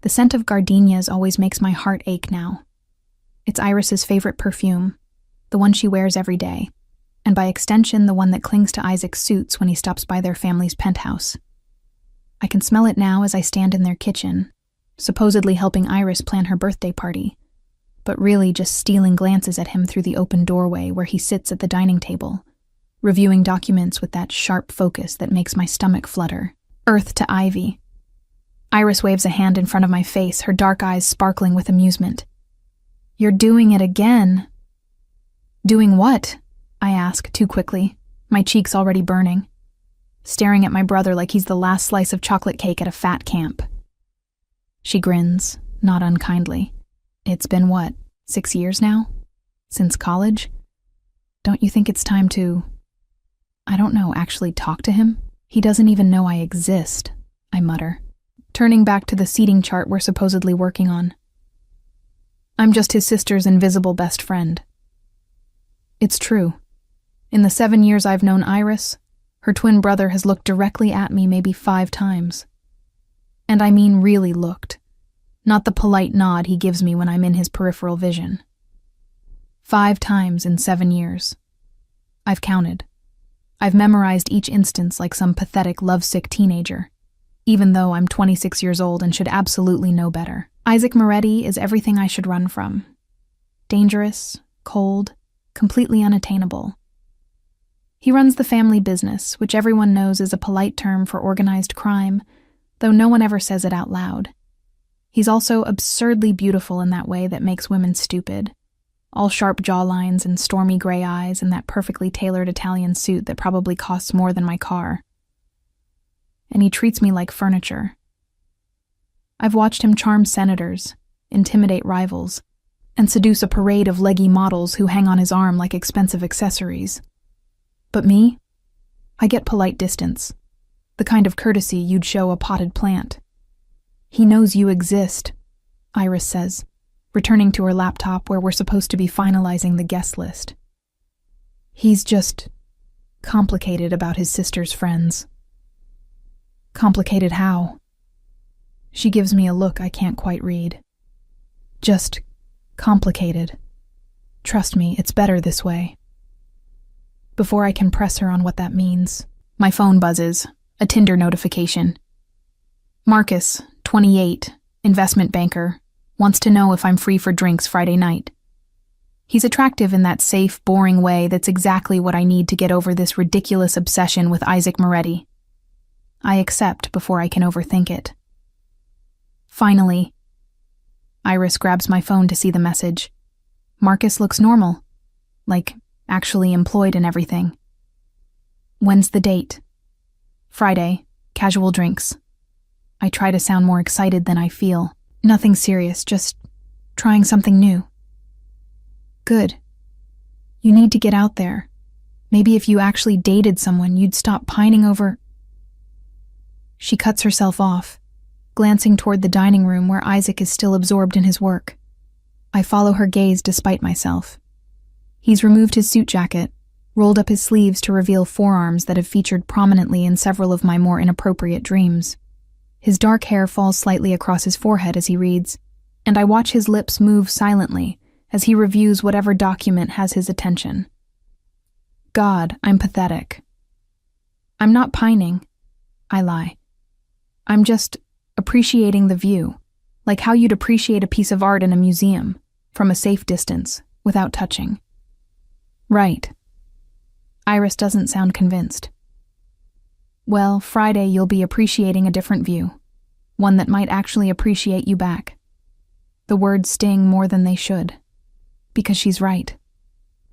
The scent of gardenias always makes my heart ache now. It's Iris's favorite perfume, the one she wears every day, and by extension the one that clings to Isaac's suits when he stops by their family's penthouse. I can smell it now as I stand in their kitchen, supposedly helping Iris plan her birthday party, but really just stealing glances at him through the open doorway where he sits at the dining table, reviewing documents with that sharp focus that makes my stomach flutter. Earth to Ivy. Iris waves a hand in front of my face, her dark eyes sparkling with amusement. "You're doing it again." "Doing what?" I ask, too quickly, my cheeks already burning, staring at my brother like he's the last slice of chocolate cake at a fat camp. She grins, not unkindly. "It's been what, 6 years now? Since college? Don't you think it's time to, I don't know, actually talk to him? He doesn't even know I exist," I mutter, turning back to the seating chart we're supposedly working on. "I'm just his sister's invisible best friend." It's true. In the 7 years I've known Iris, her twin brother has looked directly at me maybe 5 times. And I mean really looked, not the polite nod he gives me when I'm in his peripheral vision. 5 times in 7 years. I've counted. I've memorized each instance like some pathetic, lovesick teenager, even though I'm 26 years old and should absolutely know better. Isaac Moretti is everything I should run from. Dangerous, cold, completely unattainable. He runs the family business, which everyone knows is a polite term for organized crime, though no one ever says it out loud. He's also absurdly beautiful in that way that makes women stupid. All sharp jawlines and stormy gray eyes and that perfectly tailored Italian suit that probably costs more than my car. And he treats me like furniture. I've watched him charm senators, intimidate rivals, and seduce a parade of leggy models who hang on his arm like expensive accessories. But me? I get polite distance, the kind of courtesy you'd show a potted plant. "He knows you exist," Iris says, returning to her laptop where we're supposed to be finalizing the guest list. "He's just complicated about his sister's friends." "Complicated how?" She gives me a look I can't quite read. "Just complicated. Trust me, it's better this way." Before I can press her on what that means, my phone buzzes, a Tinder notification. "Marcus, 28, investment banker, wants to know if I'm free for drinks Friday night." He's attractive in that safe, boring way that's exactly what I need to get over this ridiculous obsession with Isaac Moretti. I accept before I can overthink it. Finally, Iris grabs my phone to see the message. Marcus looks normal, like actually employed and everything. "When's the date?" "Friday, casual drinks." I try to sound more excited than I feel. "Nothing serious, just trying something new." "Good. You need to get out there. Maybe if you actually dated someone, you'd stop pining over—" She cuts herself off, glancing toward the dining room where Isaac is still absorbed in his work. I follow her gaze despite myself. He's removed his suit jacket, rolled up his sleeves to reveal forearms that have featured prominently in several of my more inappropriate dreams. His dark hair falls slightly across his forehead as he reads, and I watch his lips move silently as he reviews whatever document has his attention. God, I'm pathetic. I'm not pining. I lie. I'm just appreciating the view, like how you'd appreciate a piece of art in a museum, from a safe distance, without touching. Right. Iris doesn't sound convinced. Well, Friday you'll be appreciating a different view, one that might actually appreciate you back. The words sting more than they should, because she's right.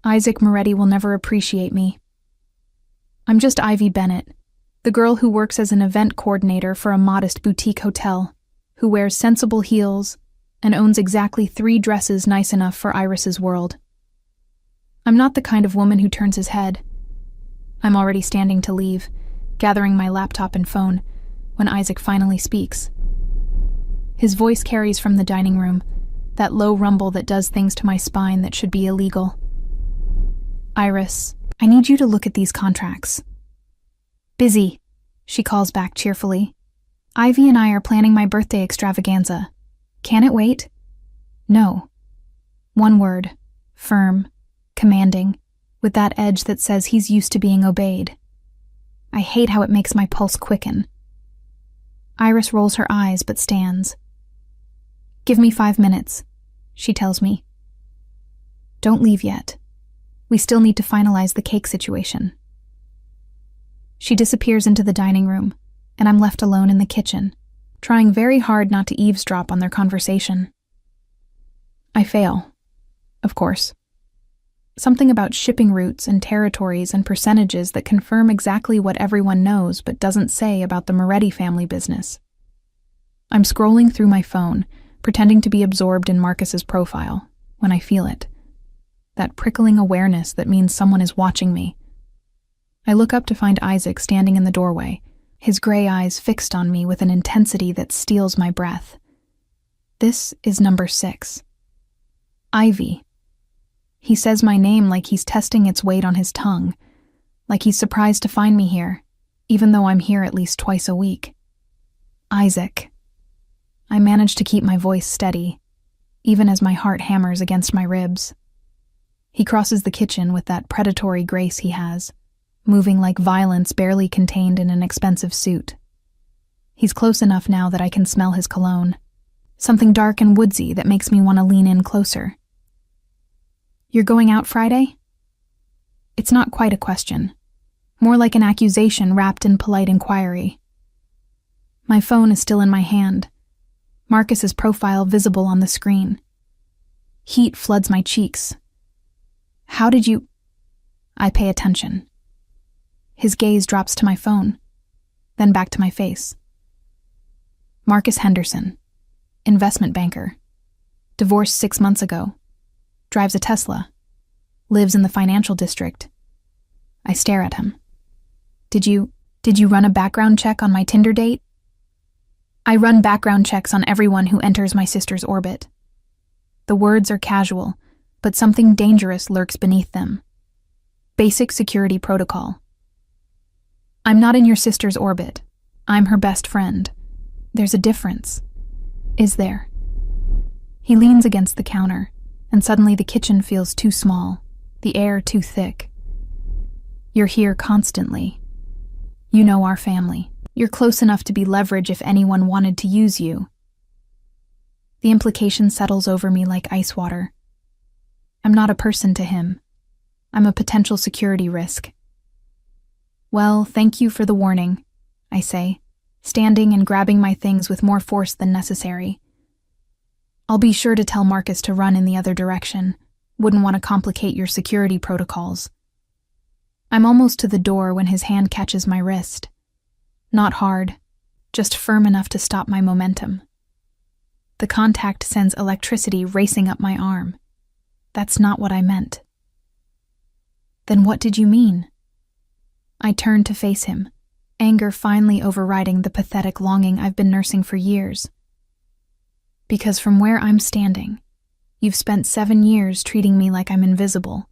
Isaac Moretti will never appreciate me. I'm just Ivy Bennett, the girl who works as an event coordinator for a modest boutique hotel, who wears sensible heels and owns exactly 3 dresses nice enough for Iris's world. I'm not the kind of woman who turns his head. I'm already standing to leave, gathering my laptop and phone, when Isaac finally speaks. His voice carries from the dining room, that low rumble that does things to my spine that should be illegal. "Iris, I need you to look at these contracts." "Busy," she calls back cheerfully. "Ivy and I are planning my birthday extravaganza, Can it wait? No. One word. Firm. Commanding. With that edge that says he's used to being obeyed. I hate how it makes my pulse quicken. Iris rolls her eyes but stands. Give me 5 minutes, she tells me. Don't leave yet. We still need to finalize the cake situation. She disappears into the dining room, and I'm left alone in the kitchen, trying very hard not to eavesdrop on their conversation. I fail, of course. Something about shipping routes and territories and percentages that confirm exactly what everyone knows but doesn't say about the Moretti family business. I'm scrolling through my phone, pretending to be absorbed in Marcus's profile, when I feel it. That prickling awareness that means someone is watching me. I look up to find Isaac standing in the doorway, his gray eyes fixed on me with an intensity that steals my breath. This is number 6. Ivy. He says my name like he's testing its weight on his tongue, like he's surprised to find me here, even though I'm here at least twice a week. Isaac. I manage to keep my voice steady, even as my heart hammers against my ribs. He crosses the kitchen with that predatory grace he has, moving like violence barely contained in an expensive suit. He's close enough now that I can smell his cologne, something dark and woodsy that makes me want to lean in closer. You're going out Friday? It's not quite a question, more like an accusation wrapped in polite inquiry. My phone is still in my hand, Marcus's profile visible on the screen. Heat floods my cheeks. How did you... I pay attention. His gaze drops to my phone, then back to my face. Marcus Henderson, investment banker, divorced 6 months ago, drives a Tesla, lives in the financial district. I stare at him. Did you run a background check on my Tinder date? I run background checks on everyone who enters my sister's orbit. The words are casual, but something dangerous lurks beneath them. Basic security protocol. I'm not in your sister's orbit. I'm her best friend. There's a difference. Is there? He leans against the counter, and suddenly the kitchen feels too small, the air too thick. You're here constantly. You know our family. You're close enough to be leverage if anyone wanted to use you. The implication settles over me like ice water. I'm not a person to him. I'm a potential security risk. Well, thank you for the warning, I say, standing and grabbing my things with more force than necessary. I'll be sure to tell Marcus to run in the other direction. Wouldn't want to complicate your security protocols. I'm almost to the door when his hand catches my wrist. Not hard, just firm enough to stop my momentum. The contact sends electricity racing up my arm. That's not what I meant. Then what did you mean? I turn to face him, anger finally overriding the pathetic longing I've been nursing for years. Because from where I'm standing, you've spent 7 years treating me like I'm invisible,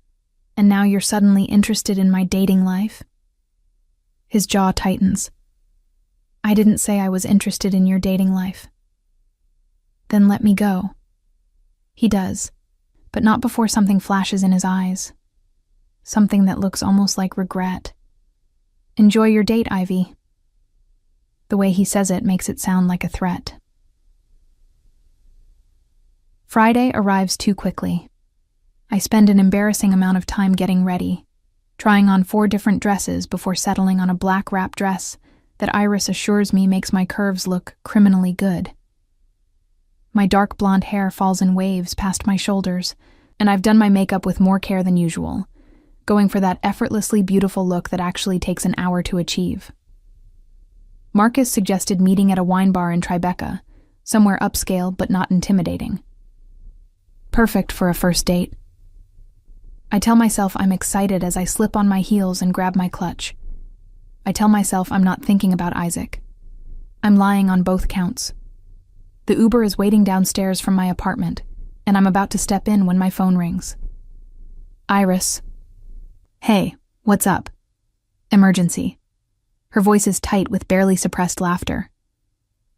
and now you're suddenly interested in my dating life? His jaw tightens. I didn't say I was interested in your dating life. Then let me go. He does, but not before something flashes in his eyes. Something that looks almost like regret. Enjoy your date, Ivy. The way he says it makes it sound like a threat. Friday arrives too quickly. I spend an embarrassing amount of time getting ready, trying on 4 different dresses before settling on a black wrap dress that Iris assures me makes my curves look criminally good. My dark blonde hair falls in waves past my shoulders, and I've done my makeup with more care than usual, going for that effortlessly beautiful look that actually takes an hour to achieve. Marcus suggested meeting at a wine bar in Tribeca, somewhere upscale but not intimidating. Perfect for a first date. I tell myself I'm excited as I slip on my heels and grab my clutch. I tell myself I'm not thinking about Isaac. I'm lying on both counts. The Uber is waiting downstairs from my apartment, and I'm about to step in when my phone rings. Iris. Hey, what's up? Emergency. Her voice is tight with barely suppressed laughter.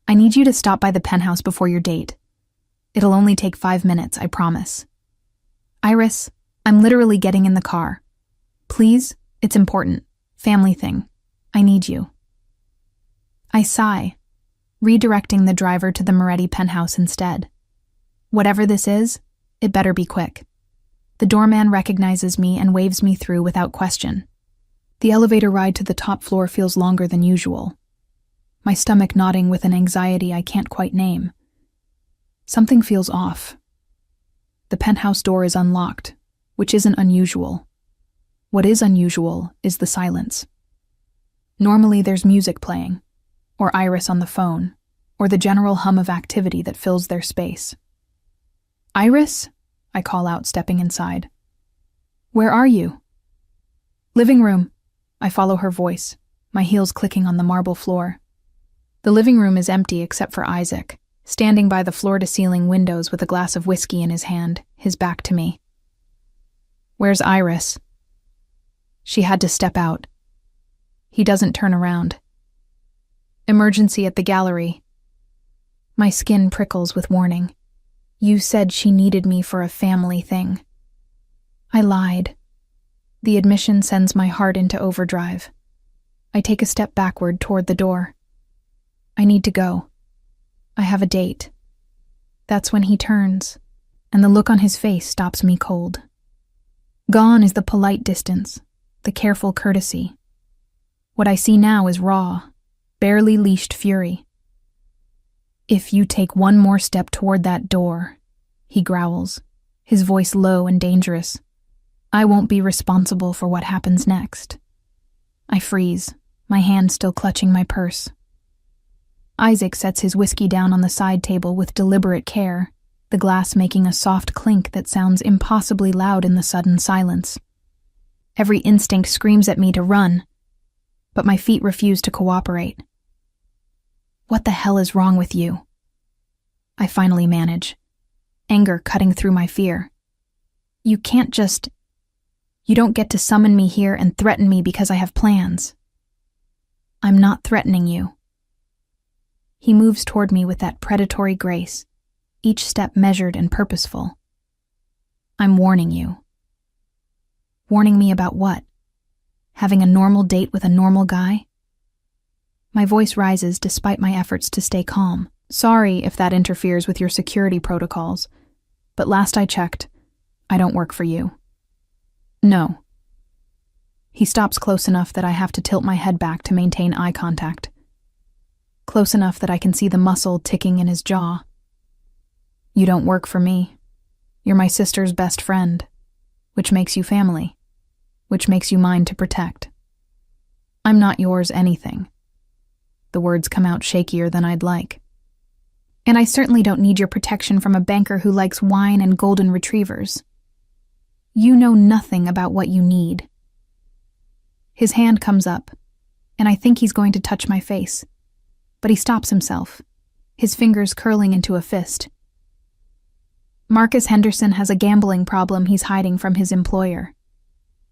I need you to stop by the penthouse before your date. It'll only take 5 minutes, I promise. Iris, I'm literally getting in the car. Please, it's important. Family thing. I need you. I sigh, redirecting the driver to the Moretti penthouse instead. Whatever this is, it better be quick. The doorman recognizes me and waves me through without question. The elevator ride to the top floor feels longer than usual, my stomach knotting with an anxiety I can't quite name. Something feels off. The penthouse door is unlocked, which isn't unusual. What is unusual is the silence. Normally there's music playing, or Iris on the phone, or the general hum of activity that fills their space. Iris? I call out, stepping inside. Where are you? Living room. I follow her voice, my heels clicking on the marble floor. The living room is empty except for Isaac, standing by the floor-to-ceiling windows with a glass of whiskey in his hand, his back to me. Where's Iris? She had to step out. He doesn't turn around. Emergency at the gallery. My skin prickles with warning. You said she needed me for a family thing. I lied. The admission sends my heart into overdrive. I take a step backward toward the door. I need to go. I have a date. That's when he turns, and the look on his face stops me cold. Gone is the polite distance, the careful courtesy. What I see now is raw, barely leashed fury. If you take one more step toward that door, he growls, his voice low and dangerous, I won't be responsible for what happens next. I freeze, my hand still clutching my purse. Isaac sets his whiskey down on the side table with deliberate care, the glass making a soft clink that sounds impossibly loud in the sudden silence. Every instinct screams at me to run, but my feet refuse to cooperate. What the hell is wrong with you? I finally manage, anger cutting through my fear. You can't just... You don't get to summon me here and threaten me because I have plans. I'm not threatening you. He moves toward me with that predatory grace, each step measured and purposeful. I'm warning you. Warning me about what? Having a normal date with a normal guy? My voice rises despite my efforts to stay calm. Sorry if that interferes with your security protocols, but last I checked, I don't work for you. No. He stops close enough that I have to tilt my head back to maintain eye contact. Close enough that I can see the muscle ticking in his jaw. You don't work for me. You're my sister's best friend, which makes you family, which makes you mine to protect. I'm not yours anything. The words come out shakier than I'd like. And I certainly don't need your protection from a banker who likes wine and golden retrievers. You know nothing about what you need. His hand comes up, and I think he's going to touch my face, but he stops himself, his fingers curling into a fist. Marcus Henderson has a gambling problem he's hiding from his employer.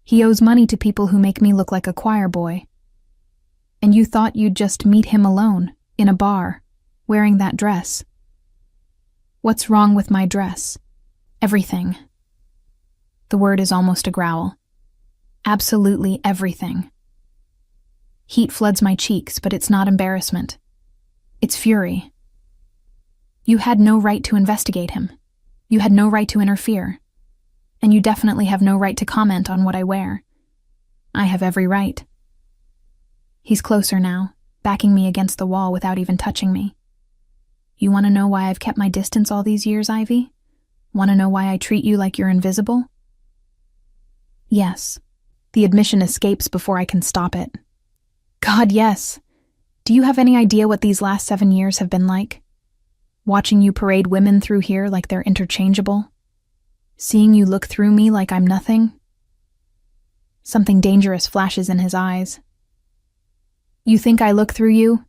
He owes money to people who make me look like a choir boy. And you thought you'd just meet him alone, in a bar, wearing that dress. What's wrong with my dress? Everything. The word is almost a growl. Absolutely everything. Heat floods my cheeks, but it's not embarrassment. It's fury. You had no right to investigate him. You had no right to interfere. And you definitely have no right to comment on what I wear. I have every right. He's closer now, backing me against the wall without even touching me. You want to know why I've kept my distance all these years, Ivy? Want to know why I treat you like you're invisible? Yes. The admission escapes before I can stop it. God, yes. Do you have any idea what these last 7 years have been like? Watching you parade women through here like they're interchangeable? Seeing you look through me like I'm nothing? Something dangerous flashes in his eyes. You think I look through you?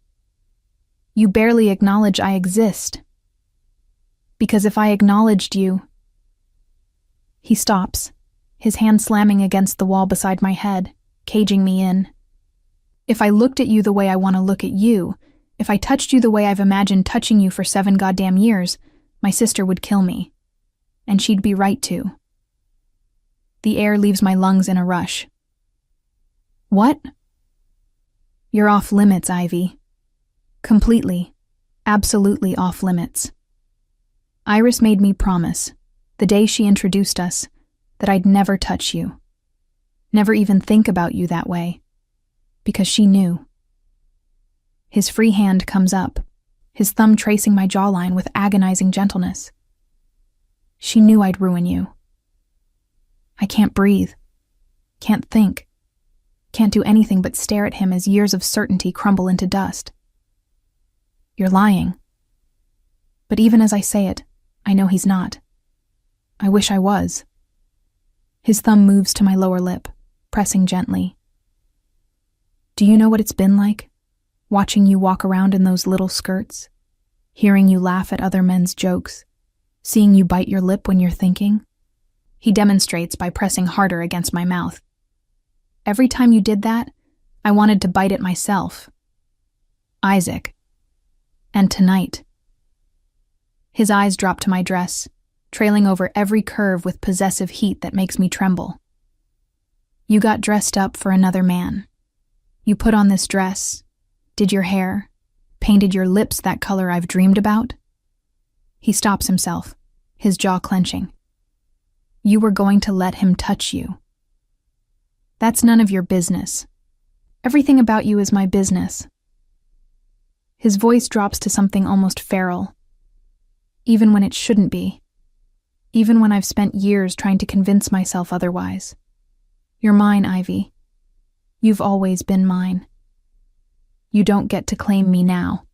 You barely acknowledge I exist. Because if I acknowledged you... He stops, his hand slamming against the wall beside my head, caging me in. If I looked at you the way I want to look at you, if I touched you the way I've imagined touching you for 7 goddamn years, My sister would kill me, and she'd be right to. The air leaves my lungs in a rush. What? You're off limits, Ivy. Completely, absolutely off limits. Iris made me promise, the day she introduced us, that I'd never touch you. Never even think about you that way. Because she knew. His free hand comes up, his thumb tracing my jawline with agonizing gentleness. She knew I'd ruin you. I can't breathe, can't think, can't do anything but stare at him as years of certainty crumble into dust. You're lying. But even as I say it, I know he's not. I wish I was. His thumb moves to my lower lip, pressing gently. Do you know what it's been like, watching you walk around in those little skirts, hearing you laugh at other men's jokes, seeing you bite your lip when you're thinking? He demonstrates by pressing harder against my mouth. Every time you did that, I wanted to bite it myself. Isaac. And tonight. His eyes drop to my dress, trailing over every curve with possessive heat that makes me tremble. You got dressed up for another man. You put on this dress, did your hair, painted your lips that color I've dreamed about. He stops himself, his jaw clenching. You were going to let him touch you. That's none of your business. Everything about you is my business. His voice drops to something almost feral. Even when it shouldn't be. Even when I've spent years trying to convince myself otherwise. You're mine, Ivy. You've always been mine. You don't get to claim me now.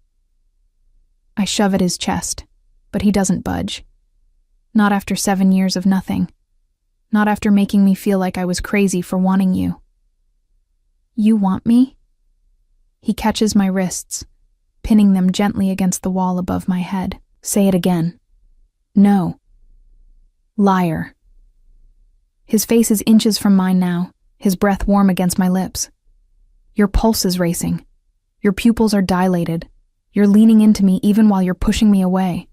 I shove at his chest, but he doesn't budge. Not after 7 years of nothing. Not after making me feel like I was crazy for wanting you. You want me? He catches my wrists, pinning them gently against the wall above my head. Say it again. No. Liar. His face is inches from mine now, his breath warm against my lips. Your pulse is racing. Your pupils are dilated. You're leaning into me even while you're pushing me away.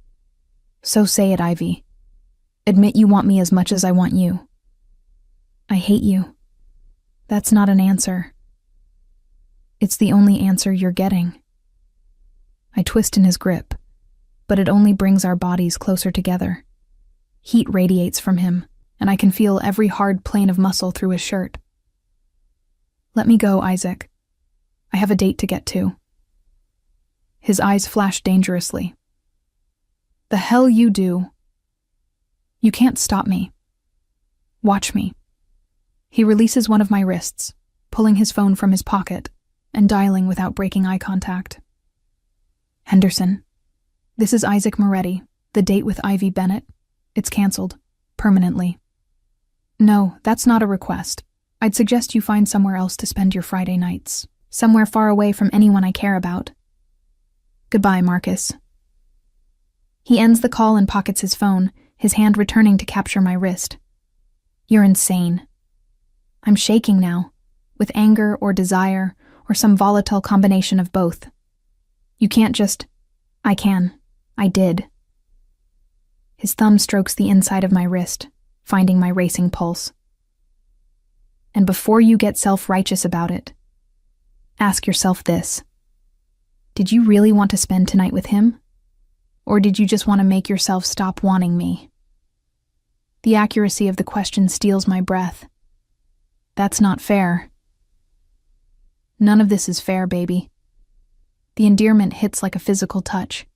So say it, Ivy. Admit you want me as much as I want you. I hate you. That's not an answer. It's the only answer you're getting. I twist in his grip, but it only brings our bodies closer together. Heat radiates from him, and I can feel every hard plane of muscle through his shirt. Let me go, Isaac. I have a date to get to. His eyes flash dangerously. The hell you do? You can't stop me. Watch me. He releases one of my wrists, pulling his phone from his pocket and dialing without breaking eye contact. Henderson, this is Isaac Moretti, the date with Ivy Bennett. It's canceled, permanently. No, that's not a request. I'd suggest you find somewhere else to spend your Friday nights, somewhere far away from anyone I care about. Goodbye, Marcus. He ends the call and pockets his phone, his hand returning to capture my wrist. You're insane. I'm shaking now, with anger or desire, or some volatile combination of both. You can't just... I can. I did. His thumb strokes the inside of my wrist, finding my racing pulse. And before you get self-righteous about it, ask yourself this. Did you really want to spend tonight with him? Or did you just want to make yourself stop wanting me? The accuracy of the question steals my breath. That's not fair. None of this is fair, baby. The endearment hits like a physical touch.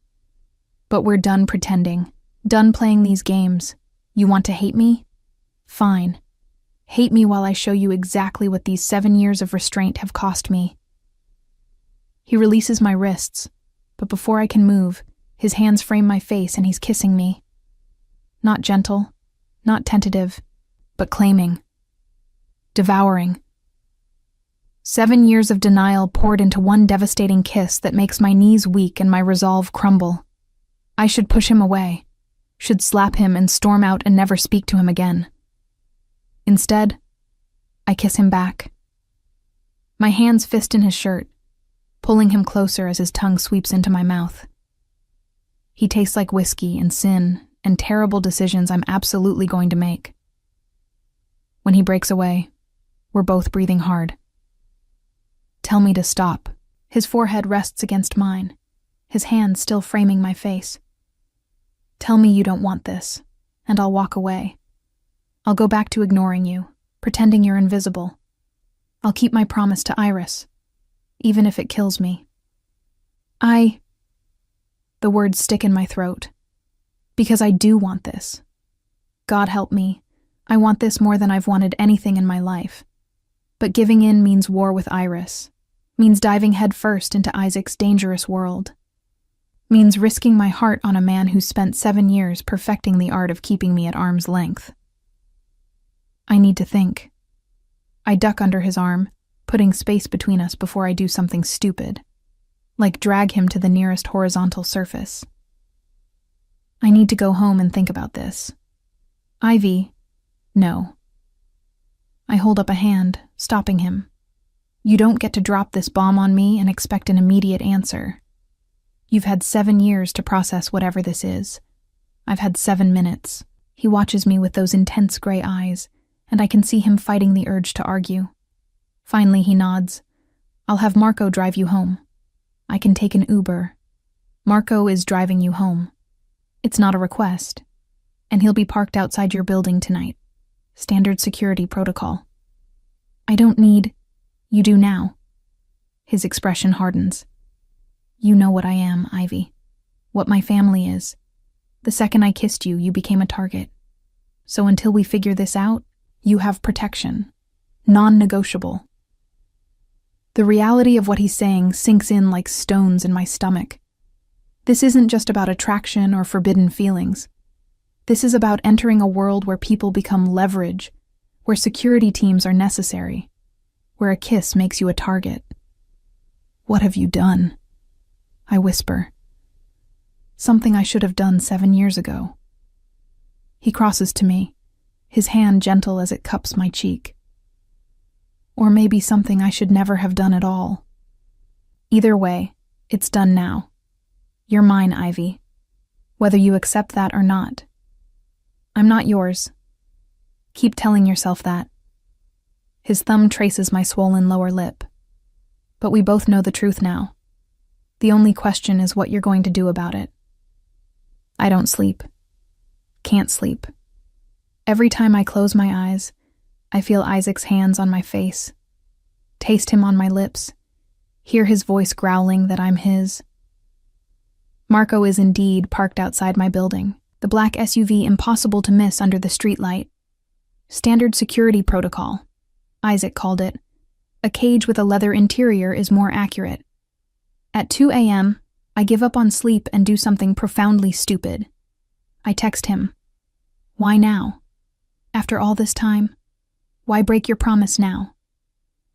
But we're done pretending, done playing these games. You want to hate me? Fine. Hate me while I show you exactly what these 7 years of restraint have cost me. He releases my wrists, but before I can move, his hands frame my face and he's kissing me. Not gentle, not tentative, but claiming. Devouring. 7 years of denial poured into one devastating kiss that makes my knees weak and my resolve crumble. I should push him away, should slap him and storm out and never speak to him again. Instead, I kiss him back. My hands fist in his shirt, pulling him closer as his tongue sweeps into my mouth. He tastes like whiskey and sin and terrible decisions I'm absolutely going to make. When he breaks away, we're both breathing hard. Tell me to stop. His forehead rests against mine, his hand still framing my face. Tell me you don't want this, and I'll walk away. I'll go back to ignoring you, pretending you're invisible. I'll keep my promise to Iris, even if it kills me. The words stick in my throat. Because I do want this. God help me, I want this more than I've wanted anything in my life. But giving in means war with Iris, means diving headfirst into Isaac's dangerous world, means risking my heart on a man who spent 7 years perfecting the art of keeping me at arm's length. I need to think. I duck under his arm, putting space between us before I do something stupid, like drag him to the nearest horizontal surface. I need to go home and think about this. Ivy, no. I hold up a hand, stopping him. You don't get to drop this bomb on me and expect an immediate answer. You've had 7 years to process whatever this is. I've had 7 minutes. He watches me with those intense gray eyes, and I can see him fighting the urge to argue. Finally, he nods. I'll have Marco drive you home. I can take an Uber. Marco is driving you home. It's not a request, and he'll be parked outside your building tonight. Standard security protocol. I don't need... You do now. His expression hardens. You know what I am, Ivy. What my family is. The second I kissed you, you became a target. So until we figure this out, you have protection. Non-negotiable. The reality of what he's saying sinks in like stones in my stomach. This isn't just about attraction or forbidden feelings. This is about entering a world where people become leverage, where security teams are necessary, where a kiss makes you a target. What have you done? I whisper. Something I should have done 7 years ago. He crosses to me, his hand gentle as it cups my cheek. Or maybe something I should never have done at all. Either way, it's done now. You're mine, Ivy. Whether you accept that or not. I'm not yours. Keep telling yourself that. His thumb traces my swollen lower lip. But we both know the truth now. The only question is what you're going to do about it. I don't sleep. Can't sleep. Every time I close my eyes, I feel Isaac's hands on my face, taste him on my lips, hear his voice growling that I'm his. Marco is indeed parked outside my building, the black SUV impossible to miss under the streetlight. Standard security protocol, Isaac called it. A cage with a leather interior is more accurate. At 2 a.m., I give up on sleep and do something profoundly stupid. I text him. Why now? After all this time? Why break your promise now?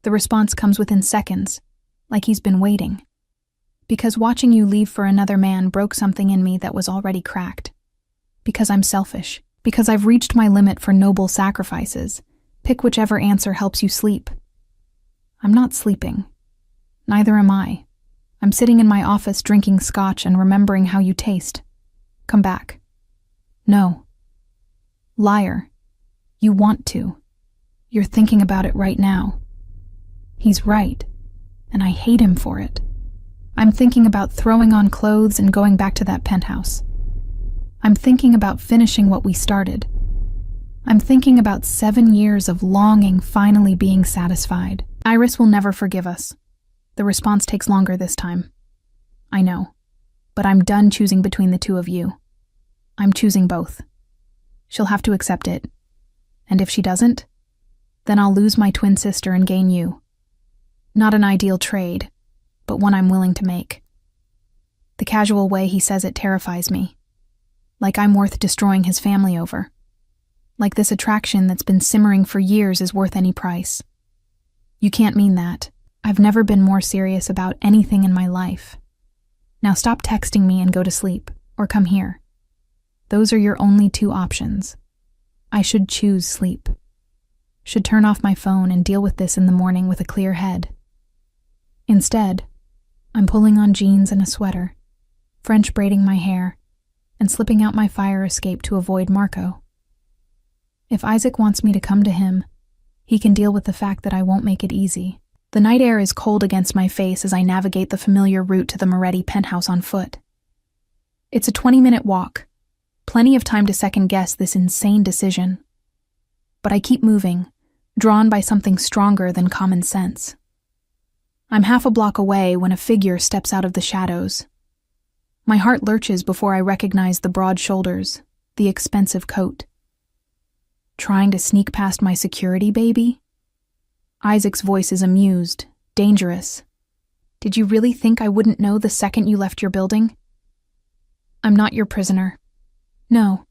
The response comes within seconds, like he's been waiting. Because watching you leave for another man broke something in me that was already cracked. Because I'm selfish. Because I've reached my limit for noble sacrifices. Pick whichever answer helps you sleep. I'm not sleeping. Neither am I. I'm sitting in my office drinking scotch and remembering how you taste. Come back. No. Liar. You want to. You're thinking about it right now. He's right, and I hate him for it. I'm thinking about throwing on clothes and going back to that penthouse. I'm thinking about finishing what we started. I'm thinking about 7 years of longing finally being satisfied. Iris will never forgive us. The response takes longer this time. I know, but I'm done choosing between the two of you. I'm choosing both. She'll have to accept it. And if she doesn't, then I'll lose my twin sister and gain you. Not an ideal trade, but one I'm willing to make. The casual way he says it terrifies me. Like I'm worth destroying his family over. Like this attraction that's been simmering for years is worth any price. You can't mean that. I've never been more serious about anything in my life. Now stop texting me and go to sleep, or come here. Those are your only 2 options. I should choose sleep. Should turn off my phone and deal with this in the morning with a clear head. Instead, I'm pulling on jeans and a sweater, French braiding my hair, and slipping out my fire escape to avoid Marco. If Isaac wants me to come to him, he can deal with the fact that I won't make it easy. The night air is cold against my face as I navigate the familiar route to the Moretti penthouse on foot. It's a 20-minute walk, plenty of time to second-guess this insane decision. But I keep moving, drawn by something stronger than common sense. I'm half a block away when a figure steps out of the shadows. My heart lurches before I recognize the broad shoulders, the expensive coat. Trying to sneak past my security, baby? Isaac's voice is amused, dangerous. Did you really think I wouldn't know the second you left your building? I'm not your prisoner. No.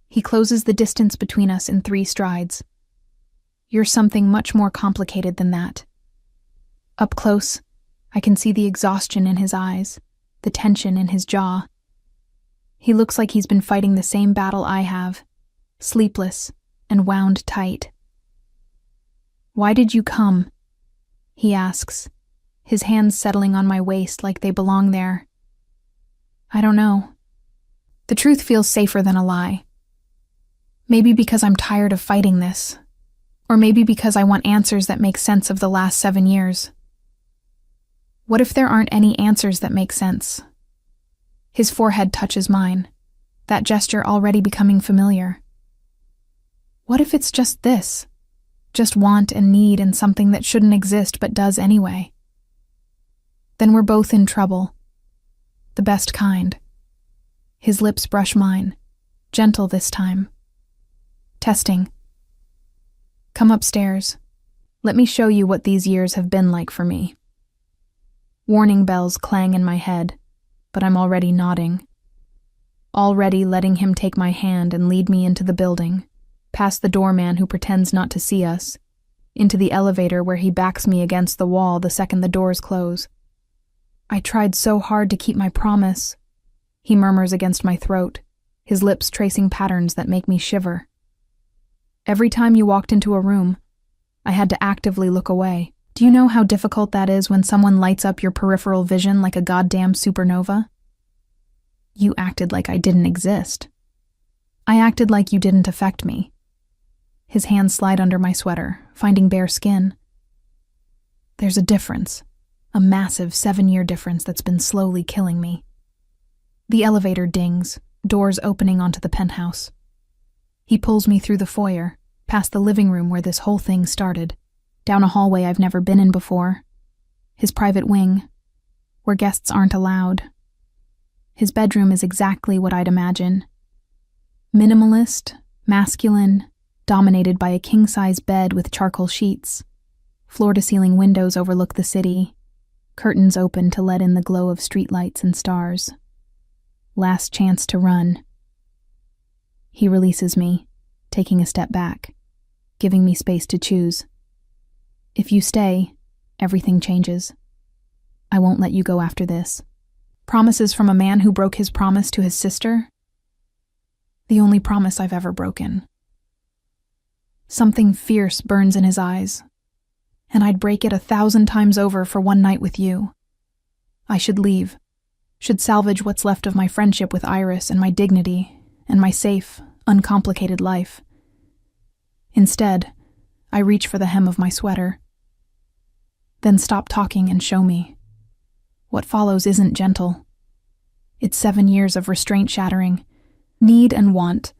He closes the distance between us in 3 strides. You're something much more complicated than that. Up close, I can see the exhaustion in his eyes, the tension in his jaw. He looks like he's been fighting the same battle I have, sleepless and wound tight. Why did you come? He asks, his hands settling on my waist like they belong there. I don't know. The truth feels safer than a lie. Maybe because I'm tired of fighting this, or maybe because I want answers that make sense of the last 7 years. What if there aren't any answers that make sense? His forehead touches mine, that gesture already becoming familiar. What if it's just this? Just want and need and something that shouldn't exist but does anyway? Then we're both in trouble. The best kind. His lips brush mine, gentle this time. Testing. Come upstairs. Let me show you what these years have been like for me. Warning bells clang in my head, but I'm already nodding. Already letting him take my hand and lead me into the building, past the doorman who pretends not to see us, into the elevator where he backs me against the wall the second the doors close. I tried so hard to keep my promise, he murmurs against my throat, his lips tracing patterns that make me shiver. Every time you walked into a room, I had to actively look away. Do you know how difficult that is when someone lights up your peripheral vision like a goddamn supernova? You acted like I didn't exist. I acted like you didn't affect me. His hands slide under my sweater, finding bare skin. There's a difference, a massive 7-year difference that's been slowly killing me. The elevator dings, doors opening onto the penthouse. He pulls me through the foyer, past the living room where this whole thing started, down a hallway I've never been in before, his private wing, where guests aren't allowed. His bedroom is exactly what I'd imagine. Minimalist, masculine, dominated by a king-size bed with charcoal sheets. Floor-to-ceiling windows overlook the city, curtains open to let in the glow of streetlights and stars. Last chance to run. He releases me, taking a step back, giving me space to choose. If you stay, everything changes. I won't let you go after this. Promises from a man who broke his promise to his sister? The only promise I've ever broken. Something fierce burns in his eyes, and I'd break it 1,000 times over for one night with you. I should leave, should salvage what's left of my friendship with Iris and my dignity and my safe, uncomplicated life. Instead, I reach for the hem of my sweater. Then stop talking and show me. What follows isn't gentle. It's 7 years of restraint shattering, need and want,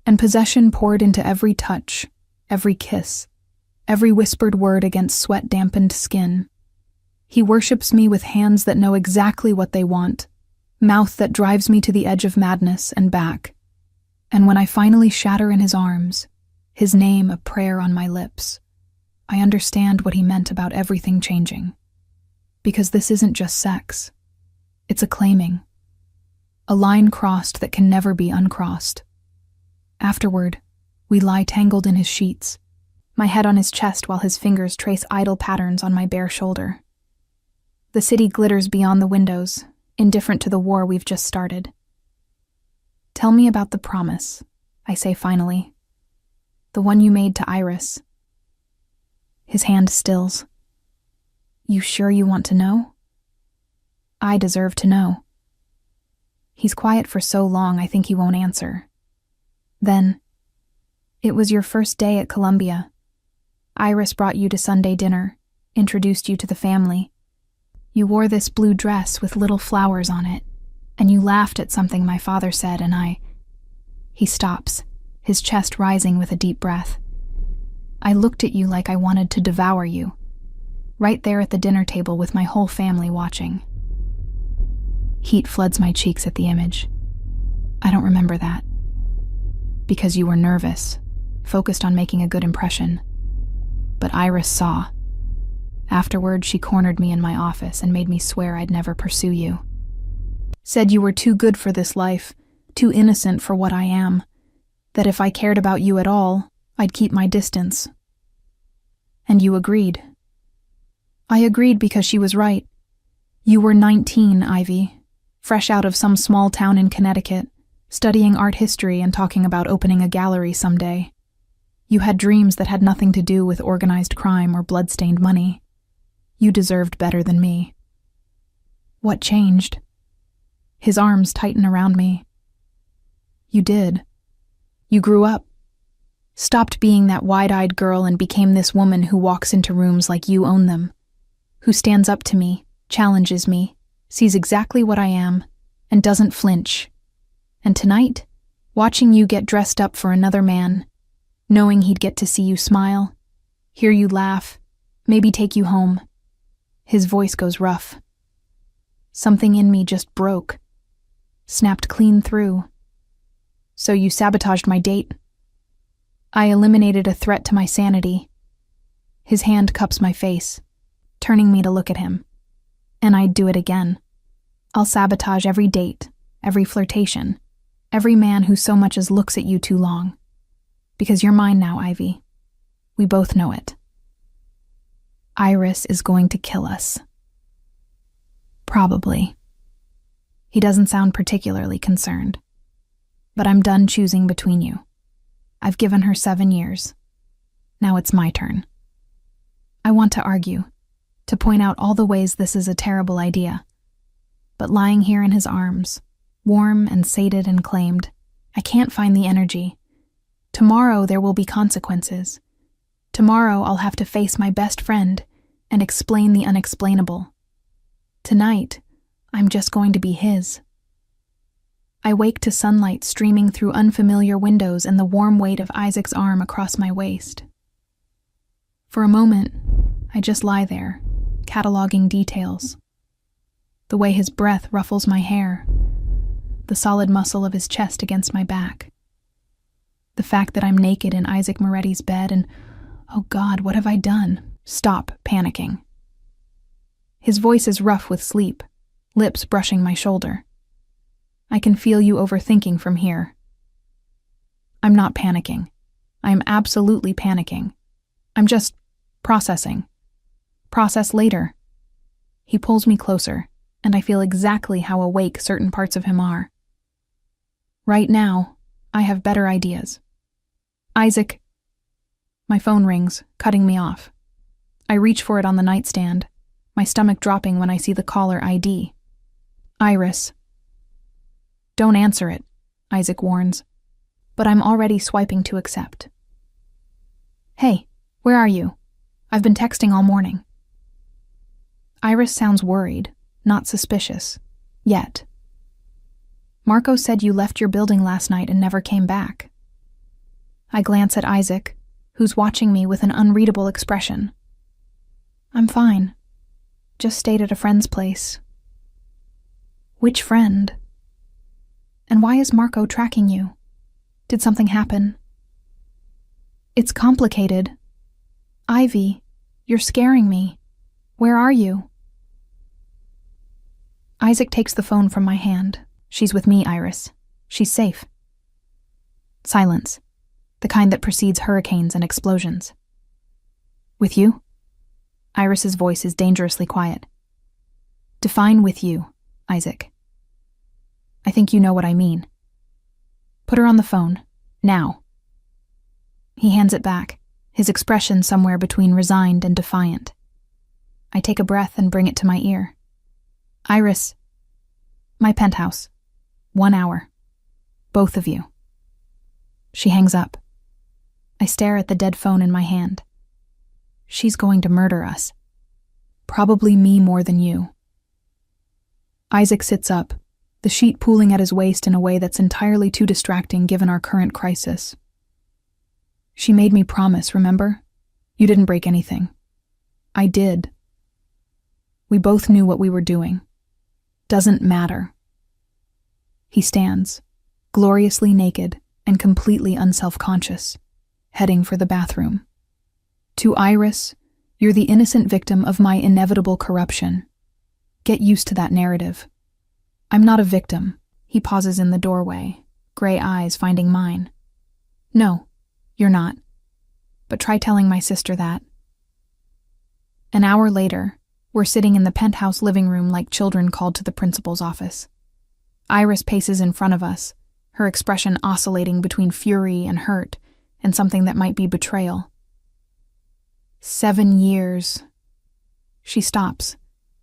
and possession poured into every touch, every kiss, every whispered word against sweat-dampened skin. He worships me with hands that know exactly what they want, mouth that drives me to the edge of madness and back. And when I finally shatter in his arms, his name a prayer on my lips, I understand what he meant about everything changing. Because this isn't just sex. It's a claiming. A line crossed that can never be uncrossed. Afterward, we lie tangled in his sheets, my head on his chest while his fingers trace idle patterns on my bare shoulder. The city glitters beyond the windows, indifferent to the war we've just started. Tell me about the promise, I say finally. The one you made to Iris. His hand stills. You sure you want to know? I deserve to know. He's quiet for so long I think he won't answer. Then, it was your first day at Columbia. Iris brought you to Sunday dinner, introduced you to the family. You wore this blue dress with little flowers on it, and you laughed at something my father said, and He stops, his chest rising with a deep breath. I looked at you like I wanted to devour you, right there at the dinner table with my whole family watching. Heat floods my cheeks at the image. I don't remember that. Because you were nervous, focused on making a good impression. But Iris saw. Afterward, she cornered me in my office and made me swear I'd never pursue you. Said you were too good for this life, too innocent for what I am, that if I cared about you at all, I'd keep my distance. And you agreed. I agreed because she was right. You were 19, Ivy, fresh out of some small town in Connecticut, studying art history and talking about opening a gallery someday. You had dreams that had nothing to do with organized crime or blood-stained money. You deserved better than me. What changed? His arms tighten around me. You did. You grew up. Stopped being that wide-eyed girl and became this woman who walks into rooms like you own them, who stands up to me, challenges me, sees exactly what I am, and doesn't flinch. And tonight, watching you get dressed up for another man, knowing he'd get to see you smile, hear you laugh, maybe take you home. His voice goes rough. Something in me just broke, snapped clean through. So you sabotaged my date. I eliminated a threat to my sanity. His hand cups my face, turning me to look at him. And I'd do it again. I'll sabotage every date, every flirtation, every man who so much as looks at you too long. Because you're mine now, Ivy. We both know it. Iris is going to kill us. Probably. He doesn't sound particularly concerned. But I'm done choosing between you. I've given her 7 years. Now it's my turn. I want to argue, to point out all the ways this is a terrible idea. But lying here in his arms, warm and sated and claimed, I can't find the energy. Tomorrow there will be consequences. Tomorrow I'll have to face my best friend and explain the unexplainable. Tonight, I'm just going to be his. I wake to sunlight streaming through unfamiliar windows and the warm weight of Isaac's arm across my waist. For a moment, I just lie there, cataloging details. The way his breath ruffles my hair, the solid muscle of his chest against my back. The fact that I'm naked in Isaac Moretti's bed and, oh God, what have I done? Stop panicking. His voice is rough with sleep, lips brushing my shoulder. I can feel you overthinking from here. I'm not panicking. I am absolutely panicking. I'm just processing. Process later. He pulls me closer, and I feel exactly how awake certain parts of him are. Right now, I have better ideas. Isaac. My phone rings, cutting me off. I reach for it on the nightstand, my stomach dropping when I see the caller ID. Iris. Don't answer it, Isaac warns, but I'm already swiping to accept. Hey, where are you? I've been texting all morning. Iris sounds worried, not suspicious, yet. Marco said you left your building last night and never came back. I glance at Isaac, who's watching me with an unreadable expression. I'm fine. Just stayed at a friend's place. Which friend? And why is Marco tracking you? Did something happen? It's complicated. Ivy, you're scaring me. Where are you? Isaac takes the phone from my hand. She's with me, Iris. She's safe. Silence. The kind that precedes hurricanes and explosions. With you? Iris's voice is dangerously quiet. Define with you, Isaac. I think you know what I mean. Put her on the phone, now. He hands it back, his expression somewhere between resigned and defiant. I take a breath and bring it to my ear. Iris. My penthouse. 1 hour. Both of you. She hangs up. I stare at the dead phone in my hand. She's going to murder us. Probably me more than you. Isaac sits up, the sheet pooling at his waist in a way that's entirely too distracting given our current crisis. She made me promise, remember? You didn't break anything. I did. We both knew what we were doing. Doesn't matter. He stands, gloriously naked and completely unself-conscious, heading for the bathroom. To Iris, you're the innocent victim of my inevitable corruption. Get used to that narrative. I'm not a victim. He pauses in the doorway, gray eyes finding mine. No, you're not. But try telling my sister that. An hour later, we're sitting in the penthouse living room like children called to the principal's office. Iris paces in front of us, her expression oscillating between fury and hurt and something that might be betrayal. 7 years. She stops,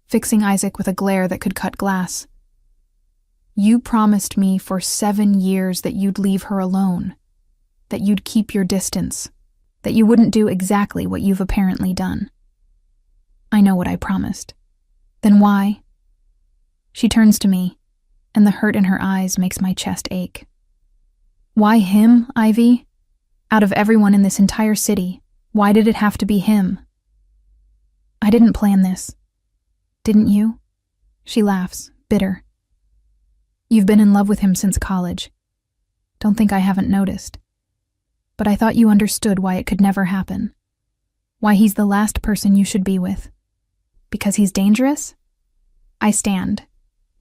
fixing Isaac with a glare that could cut glass. You promised me for 7 years that you'd leave her alone, that you'd keep your distance, that you wouldn't do exactly what you've apparently done. I know what I promised. Then why? She turns to me, and the hurt in her eyes makes my chest ache. Why him, Ivy? Out of everyone in this entire city, why did it have to be him? I didn't plan this. Didn't you? She laughs, bitter. You've been in love with him since college. Don't think I haven't noticed. But I thought you understood why it could never happen. Why he's the last person you should be with. Because he's dangerous? I stand,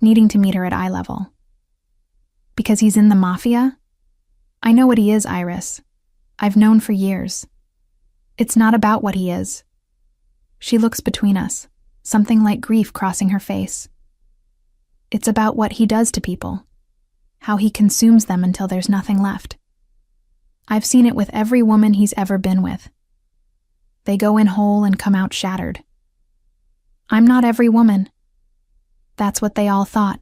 needing to meet her at eye level. Because he's in the Mafia? I know what he is, Iris. I've known for years. It's not about what he is. She looks between us, something like grief crossing her face. It's about what he does to people, how he consumes them until there's nothing left. I've seen it with every woman he's ever been with. They go in whole and come out shattered. I'm not every woman. That's what they all thought.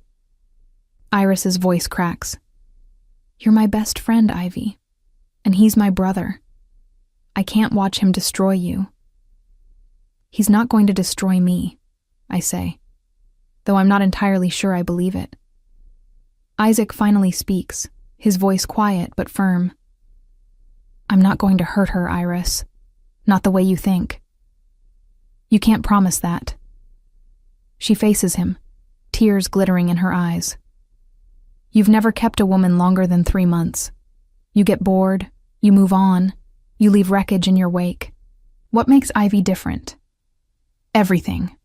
Iris's voice cracks. You're my best friend, Ivy, and he's my brother. I can't watch him destroy you. He's not going to destroy me, I say, though I'm not entirely sure I believe it. Isaac finally speaks, his voice quiet but firm. I'm not going to hurt her, Iris. Not the way you think. You can't promise that. She faces him, tears glittering in her eyes. You've never kept a woman longer than 3 months. You get bored, you move on, you leave wreckage in your wake. What makes Ivy different? Everything.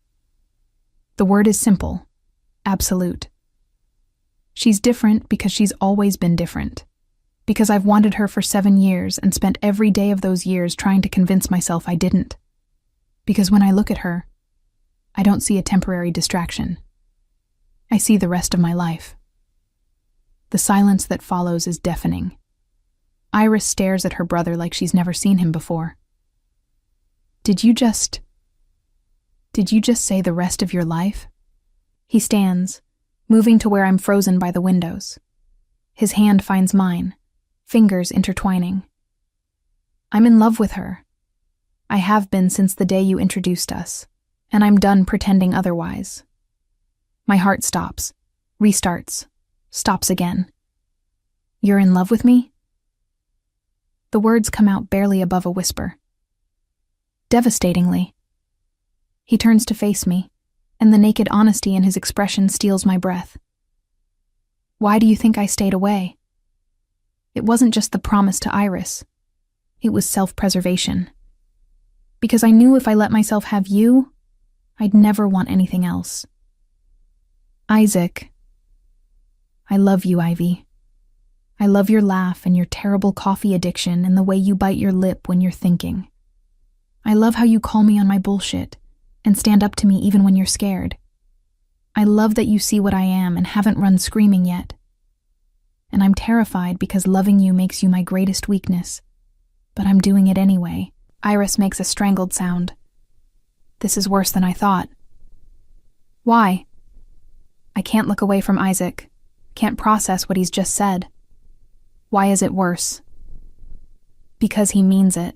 The word is simple, absolute. She's different because she's always been different. Because I've wanted her for 7 years and spent every day of those years trying to convince myself I didn't. Because when I look at her, I don't see a temporary distraction. I see the rest of my life. The silence that follows is deafening. Iris stares at her brother like she's never seen him before. Did you just say the rest of your life? He stands, moving to where I'm frozen by the windows. His hand finds mine, fingers intertwining. I'm in love with her. I have been since the day you introduced us, and I'm done pretending otherwise. My heart stops, restarts, stops again. You're in love with me? The words come out barely above a whisper. Devastatingly. He turns to face me, and the naked honesty in his expression steals my breath. Why do you think I stayed away? It wasn't just the promise to Iris. It was self-preservation. Because I knew if I let myself have you, I'd never want anything else. Isaac. I love you, Ivy. I love your laugh and your terrible coffee addiction and the way you bite your lip when you're thinking. I love how you call me on my bullshit and stand up to me even when you're scared. I love that you see what I am and haven't run screaming yet. And I'm terrified because loving you makes you my greatest weakness. But I'm doing it anyway. Iris makes a strangled sound. This is worse than I thought. Why? I can't look away from Isaac. can't process what he's just said. Why is it worse? Because he means it.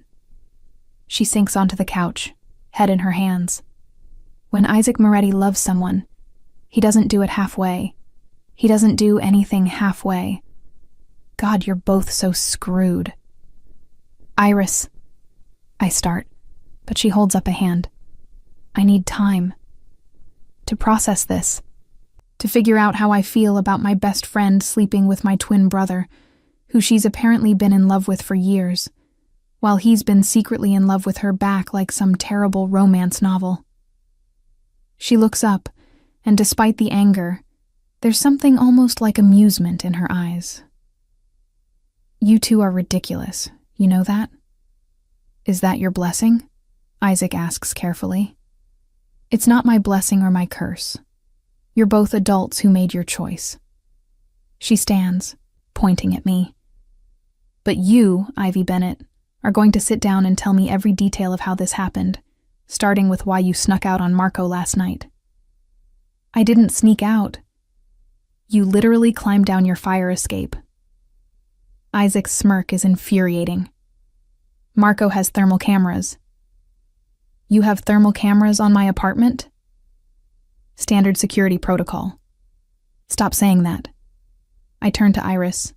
She sinks onto the couch, head in her hands. When Isaac Moretti loves someone, he doesn't do it halfway. He doesn't do anything halfway. God, you're both so screwed. Iris, I start, but she holds up a hand. I need time to process this, to figure out how I feel about my best friend sleeping with my twin brother, who she's apparently been in love with for years, while he's been secretly in love with her back like some terrible romance novel. She looks up, and despite the anger, there's something almost like amusement in her eyes. You two are ridiculous, you know that? Is that your blessing? Isaac asks carefully. It's not my blessing or my curse. You're both adults who made your choice. She stands, pointing at me. But you, Ivy Bennett, are going to sit down and tell me every detail of how this happened, starting with why you snuck out on Marco last night. I didn't sneak out. You literally climbed down your fire escape. Isaac's smirk is infuriating. Marco has thermal cameras. You have thermal cameras on my apartment? Standard security protocol. Stop saying that. I turn to Iris.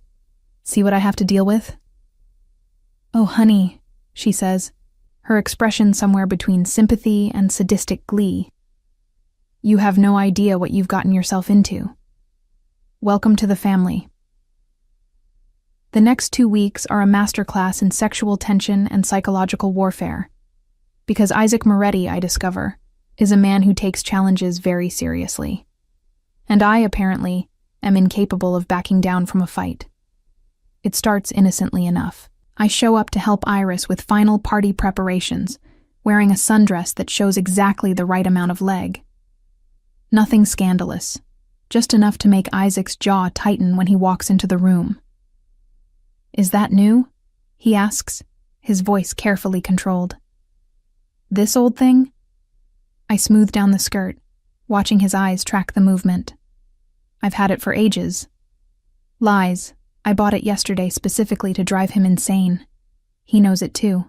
See what I have to deal with? Oh, honey, she says, her expression somewhere between sympathy and sadistic glee. You have no idea what you've gotten yourself into. Welcome to the family. The next 2 weeks are a masterclass in sexual tension and psychological warfare. Because Isaac Moretti, I discover, is a man who takes challenges very seriously. And I, apparently, am incapable of backing down from a fight. It starts innocently enough. I show up to help Iris with final party preparations, wearing a sundress that shows exactly the right amount of leg. Nothing scandalous, just enough to make Isaac's jaw tighten when he walks into the room. Is that new? He asks, his voice carefully controlled. This old thing? I smooth down the skirt, watching his eyes track the movement. I've had it for ages. Lies. I bought it yesterday specifically to drive him insane. He knows it too.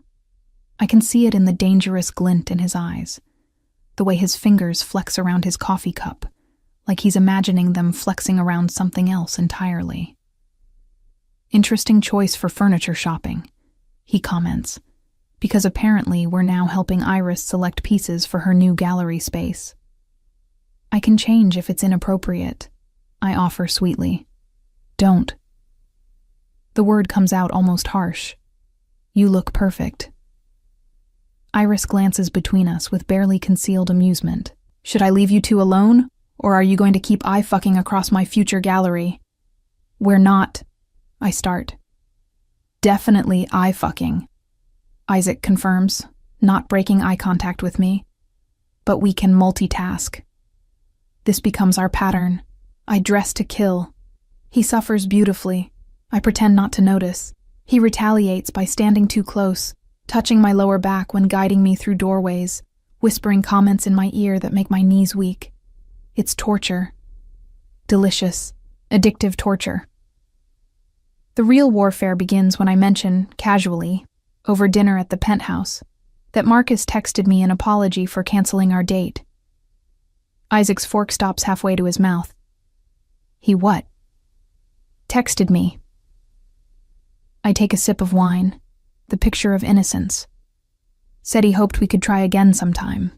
I can see it in the dangerous glint in his eyes, the way his fingers flex around his coffee cup, like he's imagining them flexing around something else entirely. Interesting choice for furniture shopping, he comments, because apparently we're now helping Iris select pieces for her new gallery space. I can change if it's inappropriate, I offer sweetly. Don't. The word comes out almost harsh. You look perfect. Iris glances between us with barely concealed amusement. Should I leave you two alone, or are you going to keep eye-fucking across my future gallery? We're not. I start. Definitely eye-fucking, Isaac confirms, not breaking eye contact with me. But we can multitask. This becomes our pattern. I dress to kill. He suffers beautifully. I pretend not to notice. He retaliates by standing too close, touching my lower back when guiding me through doorways, whispering comments in my ear that make my knees weak. It's torture. Delicious, addictive torture. The real warfare begins when I mention, casually, over dinner at the penthouse, that Marcus texted me an apology for canceling our date. Isaac's fork stops halfway to his mouth. He what? Texted me. I take a sip of wine, the picture of innocence. Said he hoped we could try again sometime.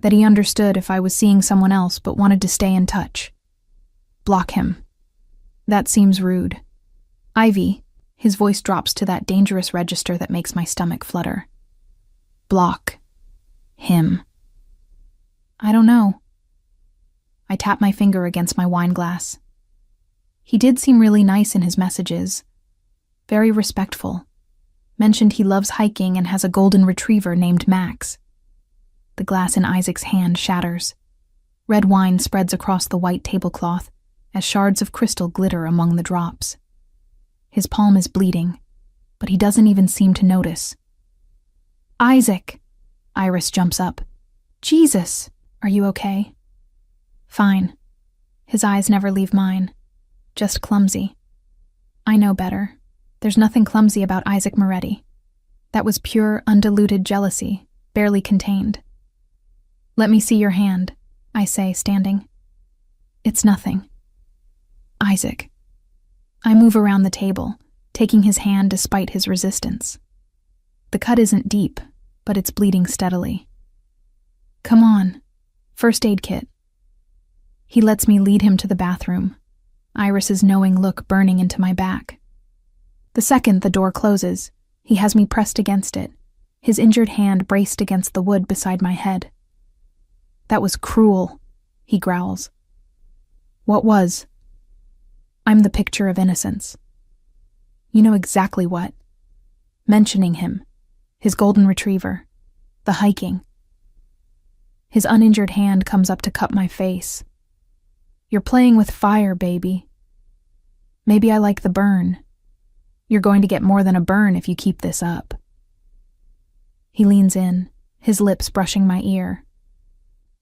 That he understood if I was seeing someone else but wanted to stay in touch. Block him. That seems rude. Ivy, his voice drops to that dangerous register that makes my stomach flutter. Block. Him. I don't know. I tap my finger against my wine glass. He did seem really nice in his messages. Very respectful. Mentioned he loves hiking and has a golden retriever named Max. The glass in Isaac's hand shatters. Red wine spreads across the white tablecloth as shards of crystal glitter among the drops. His palm is bleeding, but he doesn't even seem to notice. Isaac! Iris jumps up. Jesus! Are you okay? Fine. His eyes never leave mine. just clumsy. I know better. There's nothing clumsy about Isaac Moretti. That was pure, undiluted jealousy, barely contained. Let me see your hand, I say, standing. It's nothing. Isaac. I move around the table, taking his hand despite his resistance. The cut isn't deep, but it's bleeding steadily. Come on. First aid kit. He lets me lead him to the bathroom, Iris's knowing look burning into my back. The second the door closes, he has me pressed against it, his injured hand braced against the wood beside my head. That was cruel, he growls. What was? I'm the picture of innocence. You know exactly what. Mentioning him, his golden retriever, the hiking. His uninjured hand comes up to cup my face. You're playing with fire, baby. Maybe I like the burn. You're going to get more than a burn if you keep this up. He leans in, his lips brushing my ear.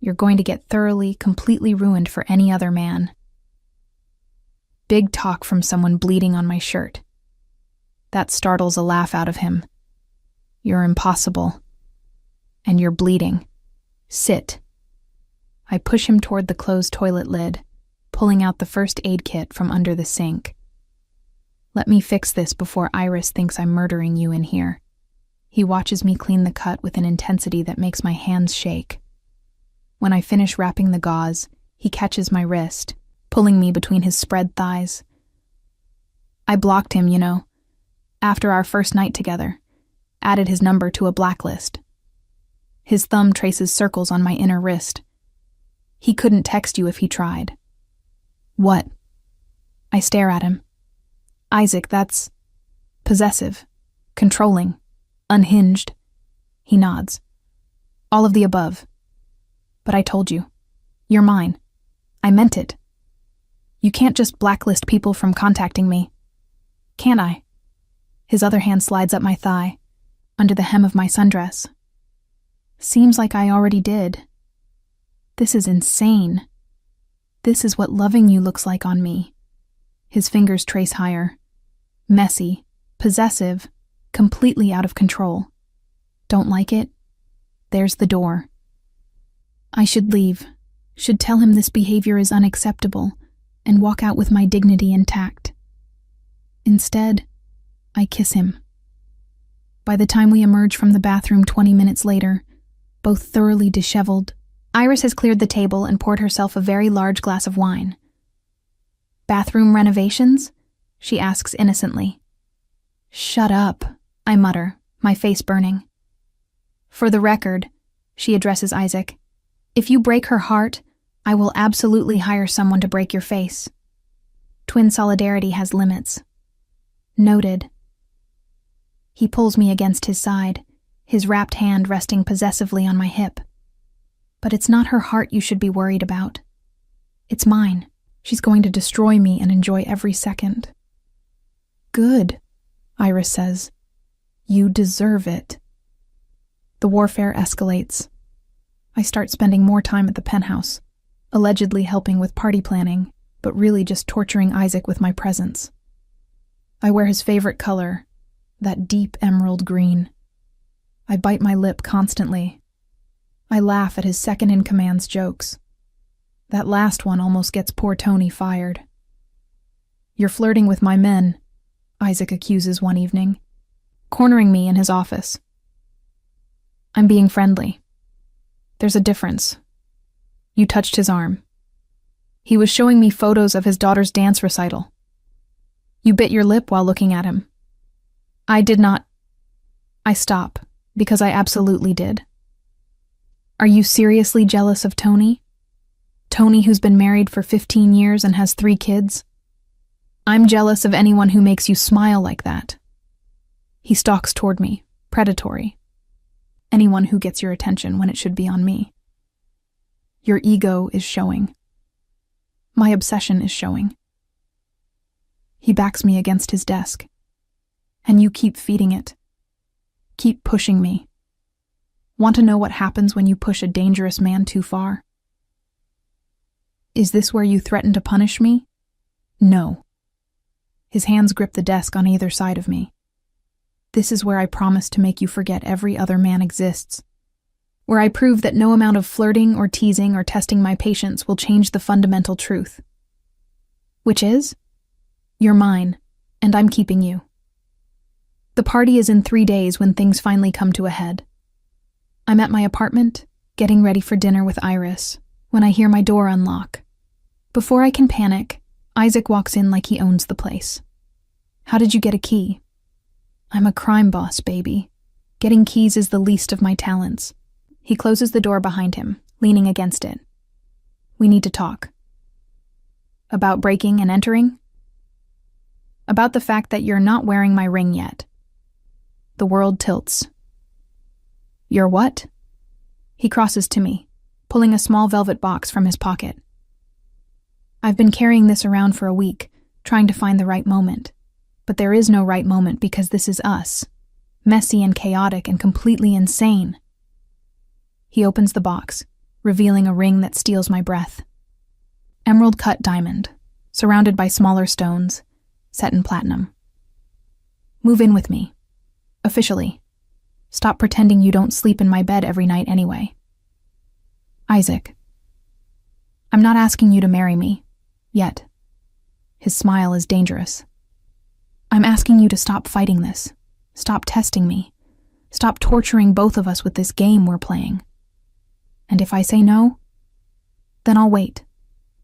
You're going to get thoroughly, completely ruined for any other man. Big talk from someone bleeding on my shirt. That startles a laugh out of him. You're impossible. And you're bleeding. Sit. I push him toward the closed toilet lid, pulling out the first aid kit from under the sink. Let me fix this before Iris thinks I'm murdering you in here. He watches me clean the cut with an intensity that makes my hands shake. When I finish wrapping the gauze, he catches my wrist, pulling me between his spread thighs. I blocked him, you know, after our first night together, added his number to a blacklist. His thumb traces circles on my inner wrist. He couldn't text you if he tried. What? I stare at him. Isaac, that's possessive, controlling, unhinged. He nods. All of the above. But I told you. You're mine. I meant it. You can't just blacklist people from contacting me. Can I? His other hand slides up my thigh, under the hem of my sundress. Seems like I already did. This is insane. This is what loving you looks like on me. His fingers trace higher. Messy, possessive, completely out of control. Don't like it? There's the door. I should leave, should tell him this behavior is unacceptable, and walk out with my dignity intact. Instead, I kiss him. By the time we emerge from the bathroom 20 minutes later, both thoroughly disheveled, Iris has cleared the table and poured herself a very large glass of wine. Bathroom renovations? She asks innocently. Shut up, I mutter, my face burning. For the record, she addresses Isaac, if you break her heart, I will absolutely hire someone to break your face. Twin solidarity has limits. Noted. He pulls me against his side, his wrapped hand resting possessively on my hip. But it's not her heart you should be worried about. It's mine. She's going to destroy me and enjoy every second. Good, Iris says. You deserve it. The warfare escalates. I start spending more time at the penthouse, allegedly helping with party planning, but really just torturing Isaac with my presence. I wear his favorite color, that deep emerald green. I bite my lip constantly. I laugh at his second-in-command's jokes. That last one almost gets poor Tony fired. You're flirting with my men, Isaac accuses one evening, cornering me in his office. I'm being friendly. There's a difference. You touched his arm. He was showing me photos of his daughter's dance recital. You bit your lip while looking at him. I did not. I stop, because I absolutely did. Are you seriously jealous of Tony? Tony, who's been married for 15 years and has 3 kids? I'm jealous of anyone who makes you smile like that. He stalks toward me, predatory. Anyone who gets your attention when it should be on me. Your ego is showing. My obsession is showing. He backs me against his desk. And you keep feeding it. Keep pushing me. Want to know what happens when you push a dangerous man too far? Is this where you threaten to punish me? No. His hands grip the desk on either side of me. This is where I promise to make you forget every other man exists. Where I prove that no amount of flirting or teasing or testing my patience will change the fundamental truth. Which is, you're mine, and I'm keeping you. The party is in 3 days when things finally come to a head. I'm at my apartment, getting ready for dinner with Iris, when I hear my door unlock. Before I can panic, Isaac walks in like he owns the place. How did you get a key? I'm a crime boss, baby. Getting keys is the least of my talents. He closes the door behind him, leaning against it. We need to talk. About breaking and entering? About the fact that you're not wearing my ring yet. The world tilts. You're what? He crosses to me, pulling a small velvet box from his pocket. I've been carrying this around for a week, trying to find the right moment. But there is no right moment because this is us. Messy and chaotic and completely insane. He opens the box, revealing a ring that steals my breath. Emerald-cut diamond, surrounded by smaller stones, set in platinum. Move in with me. Officially. Stop pretending you don't sleep in my bed every night anyway. Isaac. I'm not asking you to marry me. Yet. His smile is dangerous. I'm asking you to stop fighting this. Stop testing me. Stop torturing both of us with this game we're playing. And if I say no, then I'll wait.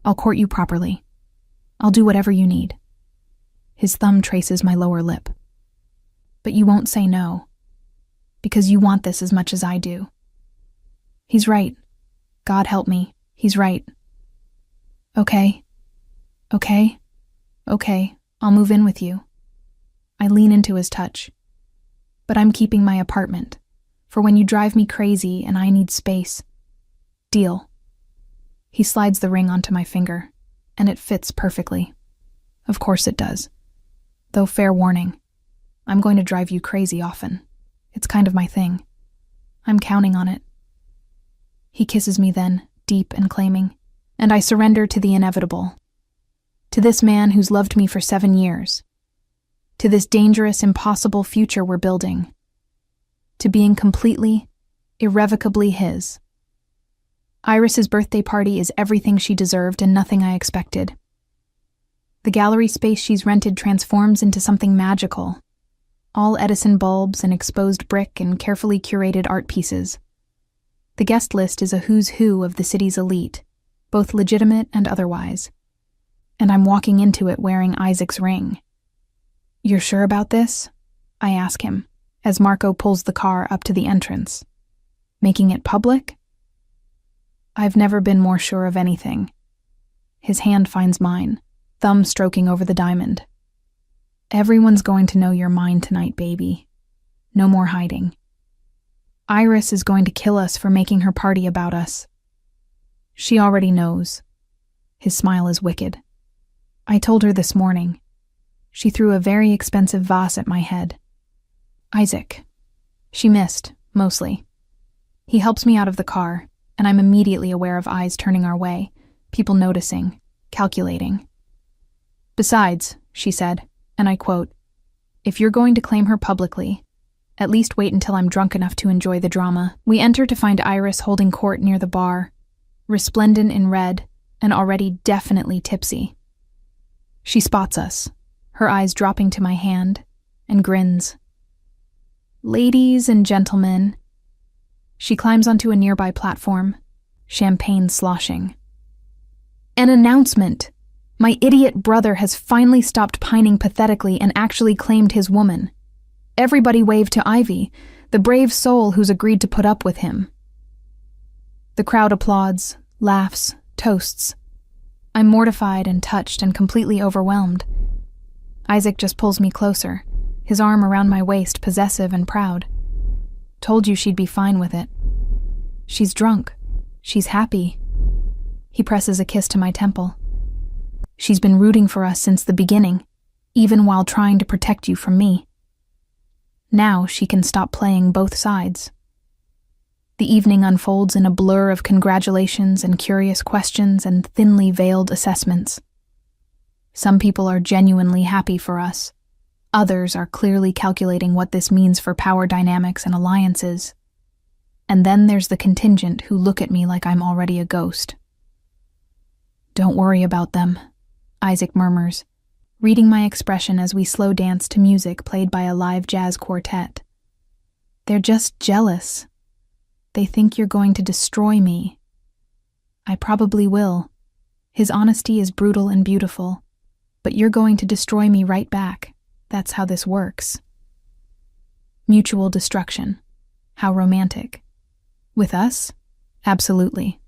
I'll court you properly. I'll do whatever you need. His thumb traces my lower lip. But you won't say no, because you want this as much as I do. He's right. God help me. He's right. Okay. Okay. Okay. I'll move in with you. I lean into his touch. But I'm keeping my apartment, for when you drive me crazy and I need space. Deal. He slides the ring onto my finger, and it fits perfectly. Of course it does. Though fair warning, I'm going to drive you crazy often. It's kind of my thing. I'm counting on it. He kisses me then, deep and claiming, and I surrender to the inevitable. To this man who's loved me for 7 years. To this dangerous, impossible future we're building. To being completely, irrevocably his. Iris's birthday party is everything she deserved and nothing I expected. The gallery space she's rented transforms into something magical. All Edison bulbs and exposed brick and carefully curated art pieces. The guest list is a who's who of the city's elite, both legitimate and otherwise. And I'm walking into it wearing Isaac's ring. You're sure about this? I ask him, as Marco pulls the car up to the entrance. Making it public? I've never been more sure of anything. His hand finds mine, thumb stroking over the diamond. Everyone's going to know you're mine tonight, baby. No more hiding. Iris is going to kill us for making her party about us. She already knows. His smile is wicked. I told her this morning. She threw a very expensive vase at my head. Isaac. She missed, mostly. He helps me out of the car, and I'm immediately aware of eyes turning our way, people noticing, calculating. Besides, she said, and I quote, if you're going to claim her publicly, at least wait until I'm drunk enough to enjoy the drama. We enter to find Iris holding court near the bar, resplendent in red, and already definitely tipsy. She spots us, her eyes dropping to my hand, and grins. Ladies and gentlemen. She climbs onto a nearby platform, champagne sloshing. An announcement! My idiot brother has finally stopped pining pathetically and actually claimed his woman. Everybody waved to Ivy, the brave soul who's agreed to put up with him. The crowd applauds, laughs, toasts. I'm mortified and touched and completely overwhelmed. Isaac just pulls me closer, his arm around my waist, possessive and proud. Told you she'd be fine with it. She's drunk. She's happy. He presses a kiss to my temple. She's been rooting for us since the beginning, even while trying to protect you from me. Now she can stop playing both sides. The evening unfolds in a blur of congratulations and curious questions and thinly veiled assessments. Some people are genuinely happy for us. Others are clearly calculating what this means for power dynamics and alliances. And then there's the contingent who look at me like I'm already a ghost. "Don't worry about them," Isaac murmurs, reading my expression as we slow dance to music played by a live jazz quartet. "They're just jealous. They think you're going to destroy me." "I probably will. His honesty is brutal and beautiful, but you're going to destroy me right back. That's how this works." Mutual destruction. How romantic. With us? Absolutely.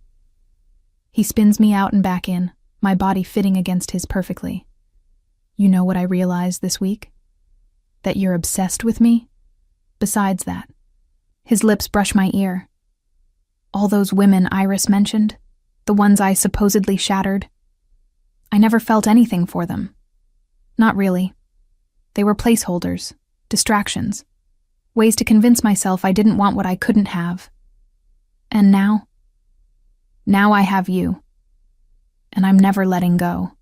He spins me out and back in, my body fitting against his perfectly. "You know what I realized this week? That you're obsessed with me? Besides that." His lips brush my ear. "All those women Iris mentioned, the ones I supposedly shattered, I never felt anything for them. Not really. They were placeholders, distractions, ways to convince myself I didn't want what I couldn't have. And now I have you. And I'm never letting go."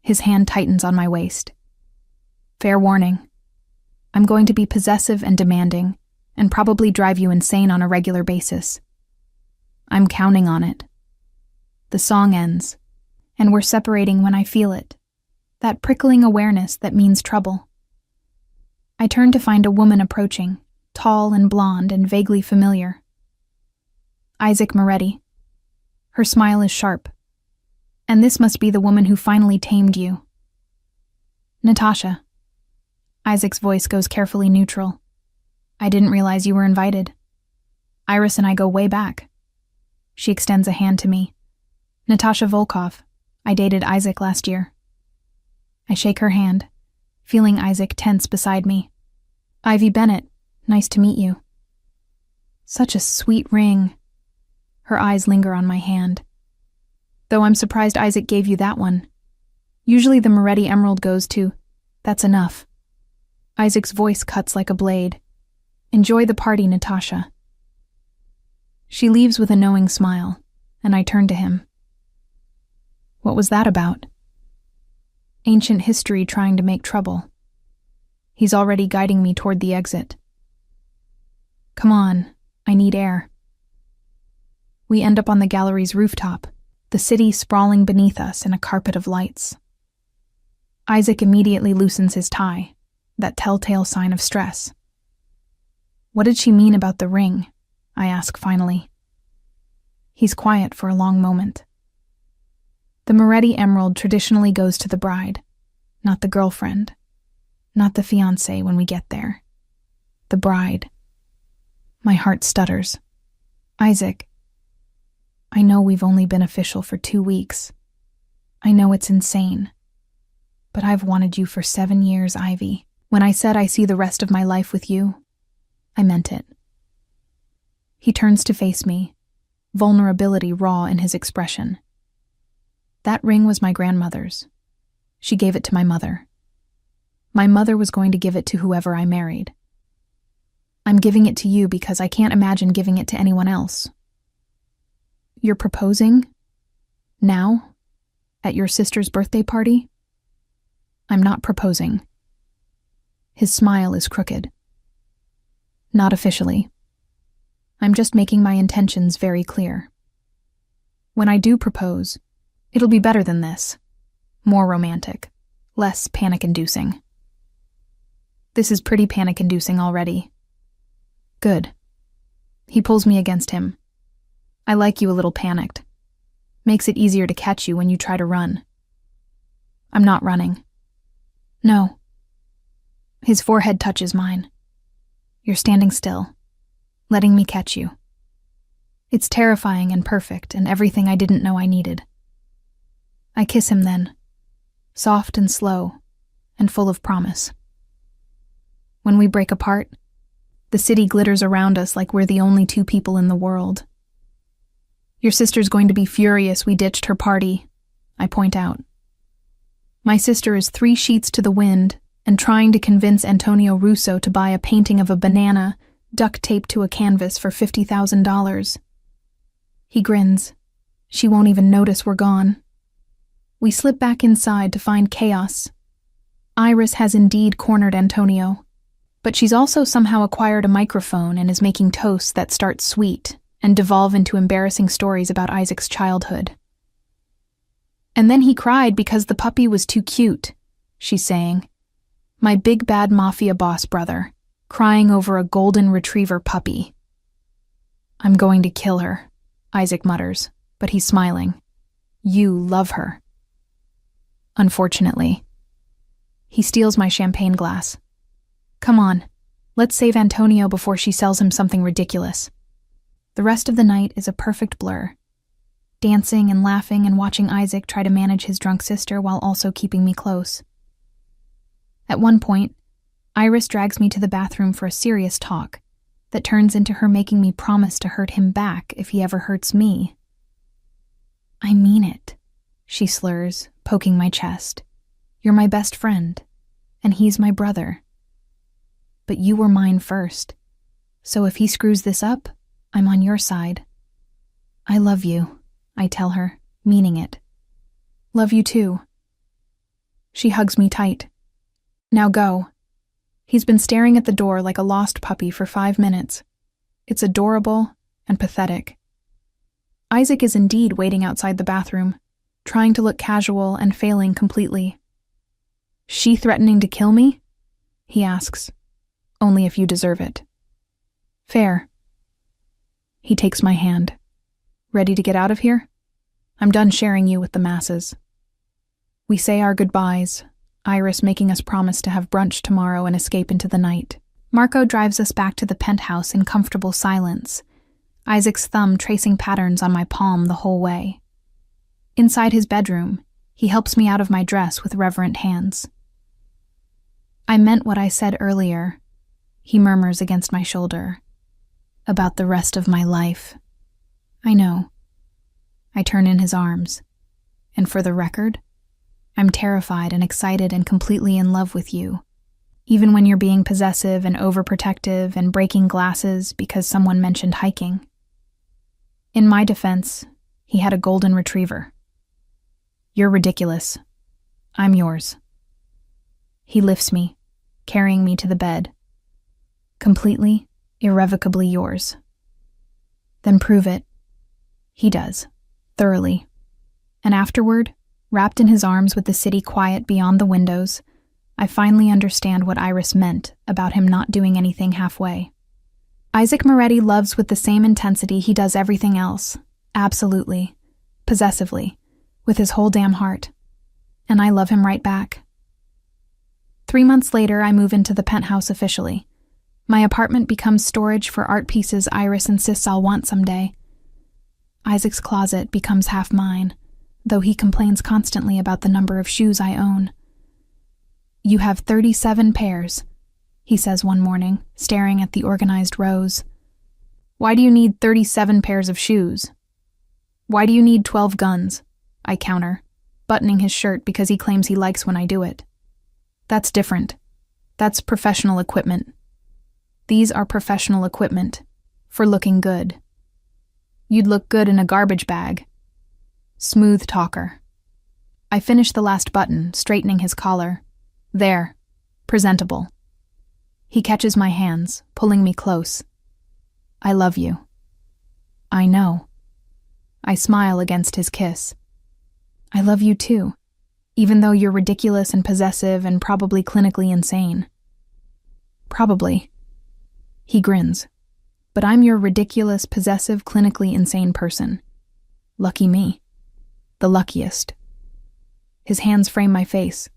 His hand tightens on my waist. "Fair warning. I'm going to be possessive and demanding, and probably drive you insane on a regular basis. I'm counting on it." The song ends, and we're separating when I feel it. That prickling awareness that means trouble. I turn to find a woman approaching, tall and blonde and vaguely familiar. Isaac Moretti. Her smile is sharp. "And this must be the woman who finally tamed you." "Natasha." Isaac's voice goes carefully neutral. "I didn't realize you were invited. Iris and I go way back." She extends a hand to me. "Natasha Volkov. I dated Isaac last year." I shake her hand, feeling Isaac tense beside me. "Ivy Bennett, nice to meet you." Such a sweet ring. Her eyes linger on my hand. "Though I'm surprised Isaac gave you that one. Usually the Moretti emerald goes to, that's enough." Isaac's voice cuts like a blade. "Enjoy the party, Natasha." She leaves with a knowing smile, and I turn to him. "What was that about?" Ancient history trying to make trouble. He's already guiding me toward the exit. "Come on, I need air." We end up on the gallery's rooftop, the city sprawling beneath us in a carpet of lights. Isaac immediately loosens his tie, that telltale sign of stress. "What did she mean about the ring?" I ask finally. He's quiet for a long moment. "The Moretti emerald traditionally goes to the bride, not the girlfriend, not the fiancée when we get there. The bride." My heart stutters. "Isaac, I know we've only been official for 2 weeks. I know it's insane. But I've wanted you for 7 years, Ivy. When I said I see the rest of my life with you, I meant it." He turns to face me, vulnerability raw in his expression. "That ring was my grandmother's. She gave it to my mother. My mother was going to give it to whoever I married. I'm giving it to you because I can't imagine giving it to anyone else." "You're proposing? Now? At your sister's birthday party?" "I'm not proposing." His smile is crooked. "Not officially. I'm just making my intentions very clear. When I do propose, it'll be better than this. More romantic. Less panic-inducing." This is pretty panic-inducing already. "Good." He pulls me against him. "I like you a little panicked. Makes it easier to catch you when you try to run." "I'm not running." "No." His forehead touches mine. "You're standing still, letting me catch you. It's terrifying and perfect and everything I didn't know I needed." I kiss him then, soft and slow, and full of promise. When we break apart, the city glitters around us like we're the only 2 people in the world. "Your sister's going to be furious we ditched her party," I point out. My sister is 3 sheets to the wind and trying to convince Antonio Russo to buy a painting of a banana duct taped to a canvas for $50,000. He grins. "She won't even notice we're gone." We slip back inside to find chaos. Iris has indeed cornered Antonio, but she's also somehow acquired a microphone and is making toasts that start sweet and devolve into embarrassing stories about Isaac's childhood. And then he cried because the puppy was too cute, she's saying. My big bad Mafia boss brother, crying over a golden retriever puppy. I'm going to kill her, Isaac mutters, but he's smiling. You love her. Unfortunately. He steals my champagne glass. Come on, let's save Antonio before she sells him something ridiculous. The rest of the night is a perfect blur. Dancing and laughing and watching Isaac try to manage his drunk sister while also keeping me close. At one point, Iris drags me to the bathroom for a serious talk that turns into her making me promise to hurt him back if he ever hurts me. I mean it, she slurs, poking my chest. You're my best friend, and he's my brother. But you were mine first, so if he screws this up, I'm on your side. I love you, I tell her, meaning it. Love you too. She hugs me tight. Now go. He's been staring at the door like a lost puppy for 5 minutes. It's adorable and pathetic. Isaac is indeed waiting outside the bathroom, trying to look casual and failing completely. She threatening to kill me? He asks. Only if you deserve it. Fair. He takes my hand. Ready to get out of here? I'm done sharing you with the masses. We say our goodbyes, Iris making us promise to have brunch tomorrow and escape into the night. Marco drives us back to the penthouse in comfortable silence, Isaac's thumb tracing patterns on my palm the whole way. Inside his bedroom, he helps me out of my dress with reverent hands. I meant what I said earlier, he murmurs against my shoulder. About the rest of my life. I know. I turn in his arms. And for the record, I'm terrified and excited and completely in love with you. Even when you're being possessive and overprotective and breaking glasses because someone mentioned hiking. In my defense, he had a golden retriever. You're ridiculous. I'm yours. He lifts me, carrying me to the bed. Completely, irrevocably yours. Then prove it. He does, thoroughly. And afterward, wrapped in his arms with the city quiet beyond the windows, I finally understand what Iris meant about him not doing anything halfway. Isaac Moretti loves with the same intensity he does everything else, absolutely, possessively, with his whole damn heart. And I love him right back. 3 months later, I move into the penthouse officially. My apartment becomes storage for art pieces Iris insists I'll want someday. Isaac's closet becomes half mine, though he complains constantly about the number of shoes I own. You have 37 pairs, he says one morning, staring at the organized rows. Why do you need 37 pairs of shoes? Why do you need 12 guns? I counter, buttoning his shirt because he claims he likes when I do it. That's different. That's professional equipment. These are professional equipment for looking good. You'd look good in a garbage bag. Smooth talker. I finish the last button, straightening his collar. There. Presentable. He catches my hands, pulling me close. I love you. I know. I smile against his kiss. I love you too, even though you're ridiculous and possessive and probably clinically insane. Probably. He grins. But I'm your ridiculous, possessive, clinically insane person. Lucky me. The luckiest. His hands frame my face.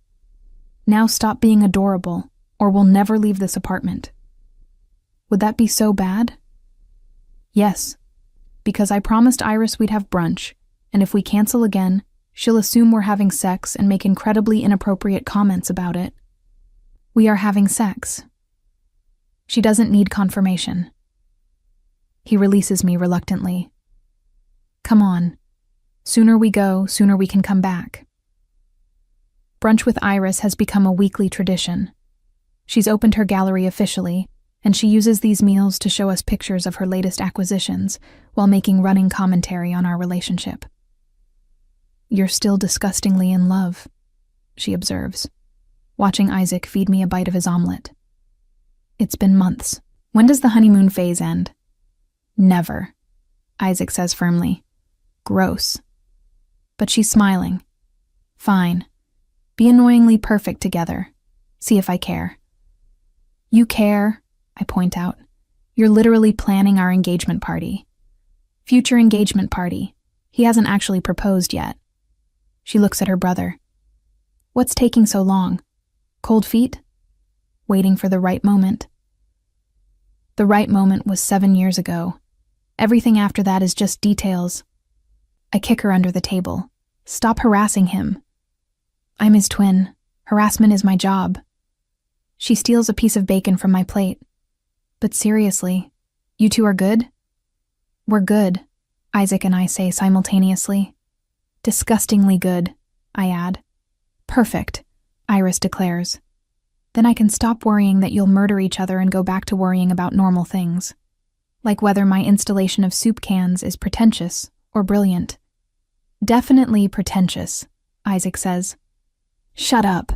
Now stop being adorable, or we'll never leave this apartment. Would that be so bad? Yes, because I promised Iris we'd have brunch, and if we cancel again, she'll assume we're having sex and make incredibly inappropriate comments about it. We are having sex. She doesn't need confirmation. He releases me reluctantly. Come on. Sooner we go, sooner we can come back. Brunch with Iris has become a weekly tradition. She's opened her gallery officially, and she uses these meals to show us pictures of her latest acquisitions while making running commentary on our relationship. You're still disgustingly in love, she observes, watching Isaac feed me a bite of his omelet. It's been months. When does the honeymoon phase end? Never, Isaac says firmly. Gross. But she's smiling. Fine. Be annoyingly perfect together. See if I care. You care, I point out. You're literally planning our engagement party. Future engagement party. He hasn't actually proposed yet. She looks at her brother. What's taking so long? Cold feet? Waiting for the right moment? The right moment was 7 years ago. Everything after that is just details. I kick her under the table. Stop harassing him. I'm his twin. Harassment is my job. She steals a piece of bacon from my plate. But seriously, you two are good? We're good, Isaac and I say simultaneously. Disgustingly good, I add. Perfect, Iris declares. Then I can stop worrying that you'll murder each other and go back to worrying about normal things. Like whether my installation of soup cans is pretentious or brilliant. Definitely pretentious, Isaac says. Shut up.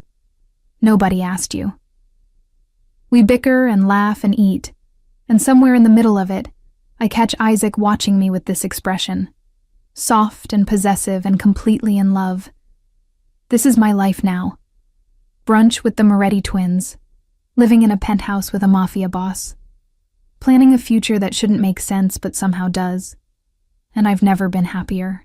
Nobody asked you. We bicker and laugh and eat, and somewhere in the middle of it, I catch Isaac watching me with this expression. Soft and possessive and completely in love. This is my life now. Brunch with the Moretti twins. Living in a penthouse with a Mafia boss. Planning a future that shouldn't make sense but somehow does. And I've never been happier.